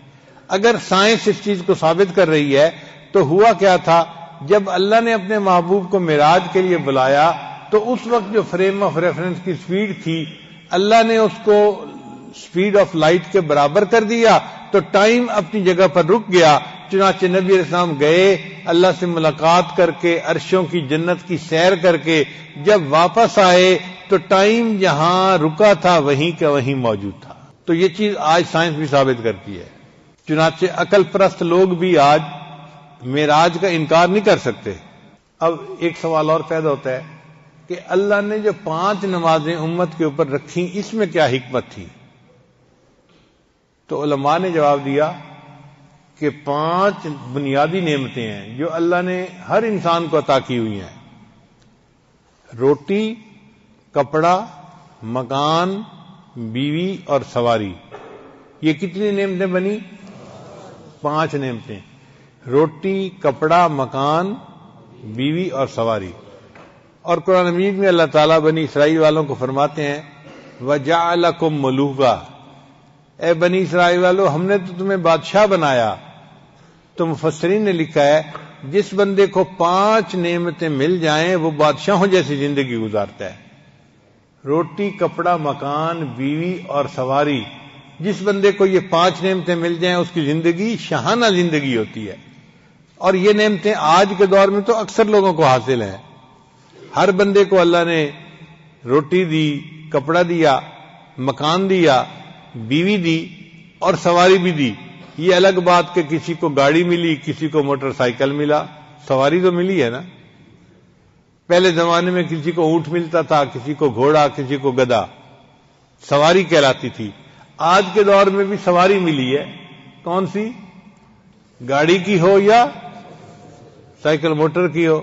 اگر سائنس اس چیز کو ثابت کر رہی ہے تو ہوا کیا تھا، جب اللہ نے اپنے محبوب کو معراج کے لیے بلایا تو اس وقت جو فریم آف ریفرنس کی سپیڈ تھی اللہ نے اس کو سپیڈ آف لائٹ کے برابر کر دیا، تو ٹائم اپنی جگہ پر رک گیا۔ چنانچہ نبی علیہ السلام گئے، اللہ سے ملاقات کر کے، عرشوں کی جنت کی سیر کر کے جب واپس آئے تو ٹائم جہاں رکا تھا وہیں کا وہیں موجود تھا۔ تو یہ چیز آج سائنس بھی ثابت کرتی ہے۔ چنانچہ عقل پرست لوگ بھی آج معراج کا انکار نہیں کر سکتے۔ اب ایک سوال اور پیدا ہوتا ہے کہ اللہ نے جو 5 نمازیں امت کے اوپر رکھی اس میں کیا حکمت تھی؟ تو علماء نے جواب دیا کہ 5 بنیادی نعمتیں ہیں جو اللہ نے ہر انسان کو عطا کی ہوئی ہیں: روٹی، کپڑا، مکان، بیوی اور سواری۔ یہ کتنی نعمتیں بنی؟ 5 نعمتیں: روٹی، کپڑا، مکان، بیوی اور سواری۔ اور قرآن مجید میں اللہ تعالیٰ بنی اسرائیل والوں کو فرماتے ہیں وَجَعَلَكُمْ مُلُوكًا، اے بنی اسرائیل والو ہم نے تو تمہیں بادشاہ بنایا۔ تو مفسرین نے لکھا ہے جس بندے کو 5 نعمتیں مل جائیں وہ بادشاہوں جیسی زندگی گزارتا ہے۔ روٹی، کپڑا، مکان، بیوی اور سواری، جس بندے کو یہ 5 نعمتیں مل جائیں اس کی زندگی شاہانہ زندگی ہوتی ہے۔ اور یہ نعمتیں آج کے دور میں تو اکثر لوگوں کو حاصل ہیں۔ ہر بندے کو اللہ نے روٹی دی، کپڑا دیا، مکان دیا، بیوی دی اور سواری بھی دی۔ یہ الگ بات کہ کسی کو گاڑی ملی، کسی کو موٹر سائیکل ملا، سواری تو ملی ہے نا۔ پہلے زمانے میں کسی کو اونٹ ملتا تھا، کسی کو گھوڑا، کسی کو گدھا، سواری کہلاتی تھی۔ آج کے دور میں بھی سواری ملی ہے، کون سی؟ گاڑی کی ہو یا سائیکل موٹر کی ہو،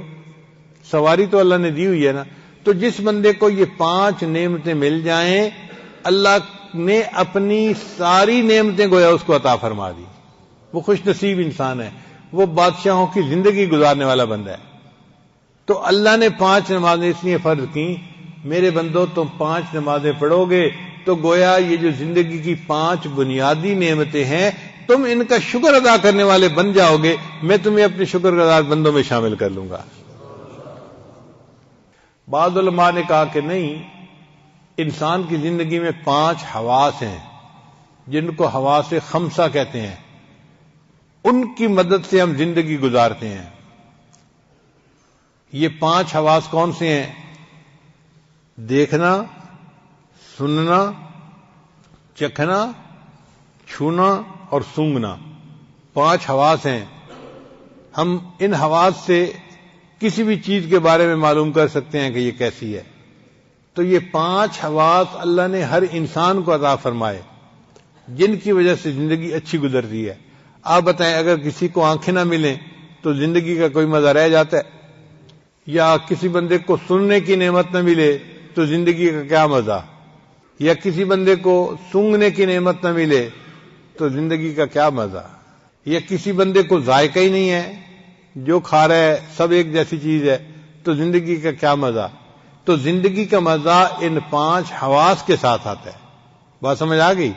سواری تو اللہ نے دی ہوئی ہے نا۔ تو جس بندے کو یہ 5 نعمتیں مل جائیں اللہ نے اپنی ساری نعمتیں گویا اس کو عطا فرما دی، وہ خوش نصیب انسان ہے، وہ بادشاہوں کی زندگی گزارنے والا بندہ ہے۔ تو اللہ نے 5 نمازیں اس لیے فرض کی، میرے بندو تم 5 نمازیں پڑھو گے تو گویا یہ جو زندگی کی 5 بنیادی نعمتیں ہیں تم ان کا شکر ادا کرنے والے بن جاؤ گے، میں تمہیں اپنے شکر گزار بندوں میں شامل کر لوں گا۔ بعض علماء نے کہا کہ نہیں، انسان کی زندگی میں 5 حواس ہیں جن کو حواس خمسہ کہتے ہیں، ان کی مدد سے ہم زندگی گزارتے ہیں۔ یہ 5 حواس کون سے ہیں؟ دیکھنا، سننا، چکھنا، چھونا اور سونگھنا، 5 حواس ہیں۔ ہم ان حواس سے کسی بھی چیز کے بارے میں معلوم کر سکتے ہیں کہ یہ کیسی ہے۔ تو یہ 5 حواس اللہ نے ہر انسان کو عطا فرمائے، جن کی وجہ سے زندگی اچھی گزرتی ہے۔ آپ بتائیں، اگر کسی کو آنکھیں نہ ملیں تو زندگی کا کوئی مزہ رہ جاتا ہے؟ یا کسی بندے کو سننے کی نعمت نہ ملے تو زندگی کا کیا مزہ؟ یا کسی بندے کو سونگھنے کی نعمت نہ ملے تو زندگی کا کیا مزہ؟ یا کسی بندے کو ذائقہ ہی نہیں ہے، جو کھا رہا ہے سب ایک جیسی چیز ہے، تو زندگی کا کیا مزہ؟ تو زندگی کا مزہ ان 5 حواس کے ساتھ آتا ہے۔ بات سمجھ آ گئی؟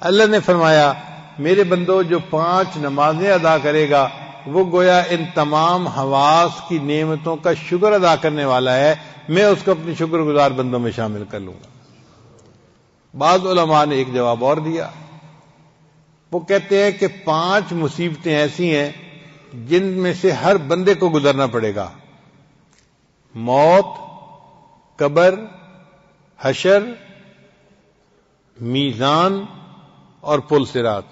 اللہ نے فرمایا میرے بندو جو 5 نمازیں ادا کرے گا وہ گویا ان تمام حواس کی نعمتوں کا شکر ادا کرنے والا ہے، میں اس کو اپنے شکر گزار بندوں میں شامل کر لوں گا۔ بعض علماء نے ایک جواب اور دیا، وہ کہتے ہیں کہ 5 مصیبتیں ایسی ہیں جن میں سے ہر بندے کو گزرنا پڑے گا: موت، قبر، حشر، میزان اور پل صراط۔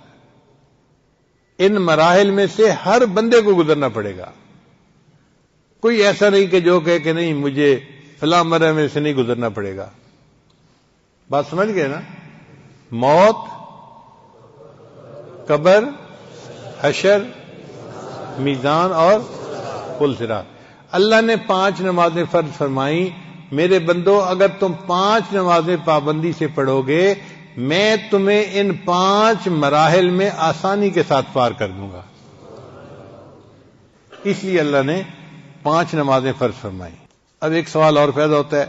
ان مراحل میں سے ہر بندے کو گزرنا پڑے گا۔ کوئی ایسا نہیں کہ جو کہے کہ نہیں مجھے فلاں مرحلے میں سے نہیں گزرنا پڑے گا۔ بات سمجھ گئے نا؟ موت، قبر، حشر، میزان اور پل صراط۔ اللہ نے 5 نمازیں فرض فرمائیں، میرے بندو اگر تم 5 نمازیں پابندی سے پڑھو گے میں تمہیں ان 5 مراحل میں آسانی کے ساتھ پار کر دوں گا۔ اس لیے اللہ نے 5 نمازیں فرض فرمائیں۔ اب ایک سوال اور پیدا ہوتا ہے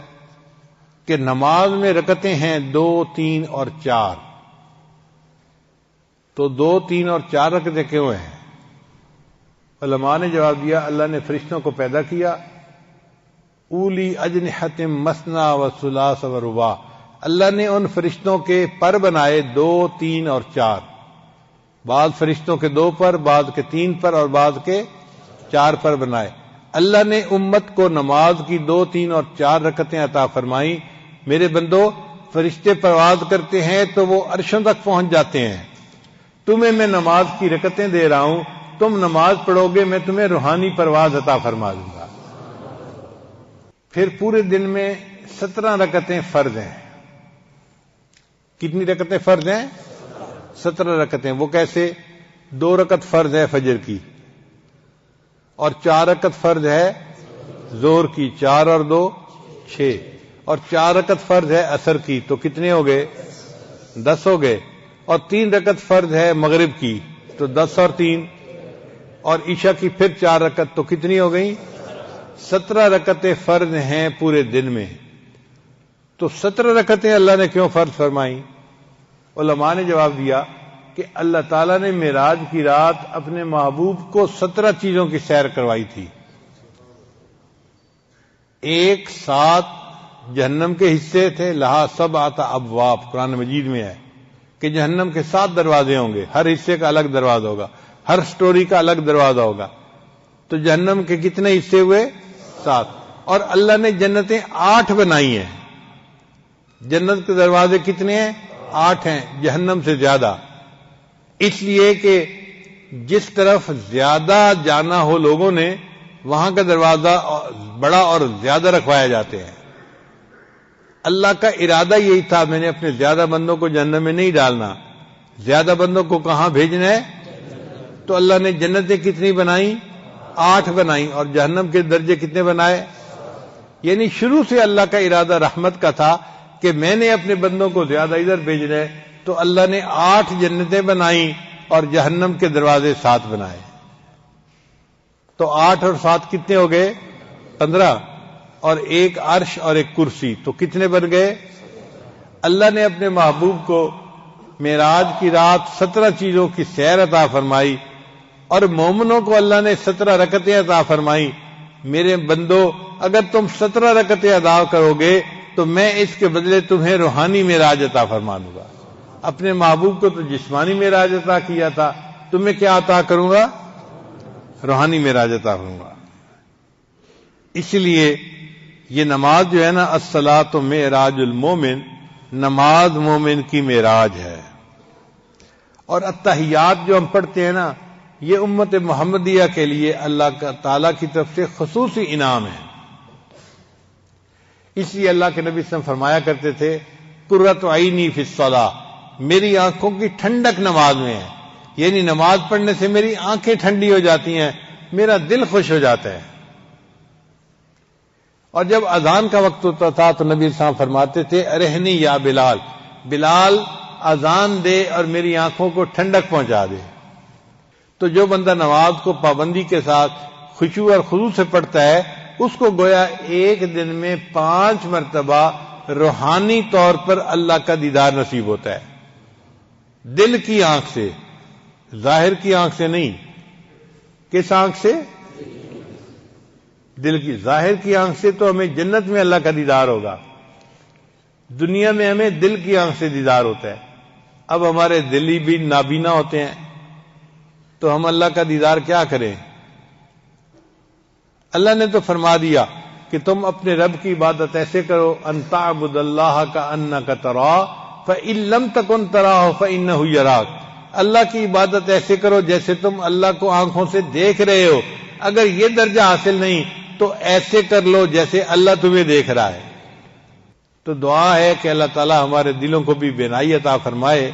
کہ نماز میں رکعتیں ہیں 2، 3 اور 4، تو 2، 3 اور 4 رکعتیں کیوں ہیں؟ علماء نے جواب دیا اللہ نے فرشتوں کو پیدا کیا، اولی اجنحۃ مثنی و ثلاث و رباع، اللہ نے ان فرشتوں کے پر بنائے 2، 3 اور 4، بعض فرشتوں کے 2 پر، بعض کے 3 پر اور بعض کے 4 پر بنائے۔ اللہ نے امت کو نماز کی 2، 3 اور 4 رکعتیں عطا فرمائیں۔ میرے بندو فرشتے پرواز کرتے ہیں تو وہ عرشوں تک پہنچ جاتے ہیں، تمہیں میں نماز کی رکعتیں دے رہا ہوں، تم نماز پڑھو گے میں تمہیں روحانی پرواز عطا فرما دوں گا۔ پھر پورے دن میں 17 رکعتیں فرض ہیں۔ کتنی رکعتیں فرض ہیں؟ 17 رکعتیں۔ وہ کیسے؟ 2 رکعت فرض ہے فجر کی، اور 4 رکعت فرض ہے ظہر کی، 4 اور 2 6، اور 4 رکعت فرض ہے عصر کی، تو کتنے ہو گئے؟ 10 ہو گئے، اور 3 رکعت فرض ہے مغرب کی، تو 10 اور 3، اور عشاء کی پھر 4 رکعت، تو کتنی ہو گئیں؟ 17 رکعتیں فرض ہیں پورے دن میں۔ تو 17 رکعتیں اللہ نے کیوں فرض فرمائیں؟ علماء نے جواب دیا کہ اللہ تعالیٰ نے معراج کی رات اپنے محبوب کو 17 چیزوں کی سیر کروائی تھی۔ 7 جہنم کے حصے تھے، لہا 7 ابواب، قرآن مجید میں ہے کہ جہنم کے 7 دروازے ہوں گے، ہر حصے کا الگ دروازہ ہوگا، ہر سٹوری کا الگ دروازہ ہوگا۔ تو جہنم کے کتنے حصے ہوئے؟ 7۔ اور اللہ نے جنتیں 8 بنائی ہیں۔ جنت کے دروازے کتنے ہیں؟ 8 ہیں، جہنم سے زیادہ، اس لیے کہ جس طرف زیادہ جانا ہو لوگوں نے وہاں کا دروازہ بڑا اور زیادہ رکھوایا جاتے ہیں۔ اللہ کا ارادہ یہی تھا، میں نے اپنے زیادہ بندوں کو جہنم میں نہیں ڈالنا، زیادہ بندوں کو کہاں بھیجنا ہے؟ تو اللہ نے جنتیں کتنی بنائیں؟ 8 بنائیں، اور جہنم کے درجے کتنے بنائے؟ یعنی شروع سے اللہ کا ارادہ رحمت کا تھا کہ میں نے اپنے بندوں کو زیادہ ادھر بھیجنا ہے، تو اللہ نے 8 جنتیں بنائیں اور جہنم کے دروازے 7 بنائے۔ تو 8 اور 7 کتنے ہو گئے؟ 15، اور ایک عرش اور ایک کرسی، تو کتنے بن گئے؟ اللہ نے اپنے محبوب کو معراج کی رات 17 چیزوں کی سیر عطا فرمائی، اور مومنوں کو اللہ نے 17 رکعتیں عطا فرمائی۔ میرے بندو اگر تم 17 رکعتیں ادا کرو گے تو میں اس کے بدلے تمہیں روحانی معراج عطا فرما دوں گا۔ اپنے محبوب کو تو جسمانی معراج عطا کیا تھا، تمہیں کیا عطا کروں گا؟ روحانی معراج عطا کروں گا۔ اس لیے یہ نماز جو ہے نا، الصلاۃ معراج المومن، نماز مومن کی معراج ہے. اور التحیات جو ہم پڑھتے ہیں نا، یہ امت محمدیہ کے لیے اللہ تعالیٰ کی طرف سے خصوصی انعام ہے. اس لیے اللہ کے نبی صلی اللہ علیہ وسلم فرمایا کرتے تھے، قرۃ عینی فی الصلاۃ، میری آنکھوں کی ٹھنڈک نماز میں ہے. یعنی نماز پڑھنے سے میری آنکھیں ٹھنڈی ہو جاتی ہیں، میرا دل خوش ہو جاتا ہے. اور جب اذان کا وقت ہوتا تھا تو نبی صلی اللہ علیہ وسلم فرماتے تھے، ارہنی یا بلال، بلال اذان دے اور میری آنکھوں کو ٹھنڈک پہنچا دے. تو جو بندہ نماز کو پابندی کے ساتھ خشوع اور خضوع سے پڑھتا ہے، اس کو گویا ایک دن میں 5 مرتبہ روحانی طور پر اللہ کا دیدار نصیب ہوتا ہے، دل کی آنکھ سے، ظاہر کی آنکھ سے نہیں. کس آنکھ سے؟ دل کی. ظاہر کی آنکھ سے تو ہمیں جنت میں اللہ کا دیدار ہوگا، دنیا میں ہمیں دل کی آنکھ سے دیدار ہوتا ہے. اب ہمارے دلی بھی نابینا ہوتے ہیں تو ہم اللہ کا دیدار کیا کریں؟ اللہ نے تو فرما دیا کہ تم اپنے رب کی عبادت ایسے کرو، ان تعبد اللہ کأنک تراہ فإن لم تکن تراہ فإنہ یراک. اللہ کی عبادت ایسے کرو جیسے تم اللہ کو آنکھوں سے دیکھ رہے ہو. اگر یہ درجہ حاصل نہیں تو ایسے کر لو جیسے اللہ تمہیں دیکھ رہا ہے. تو دعا ہے کہ اللہ تعالی ہمارے دلوں کو بھی بینائی عطا فرمائے.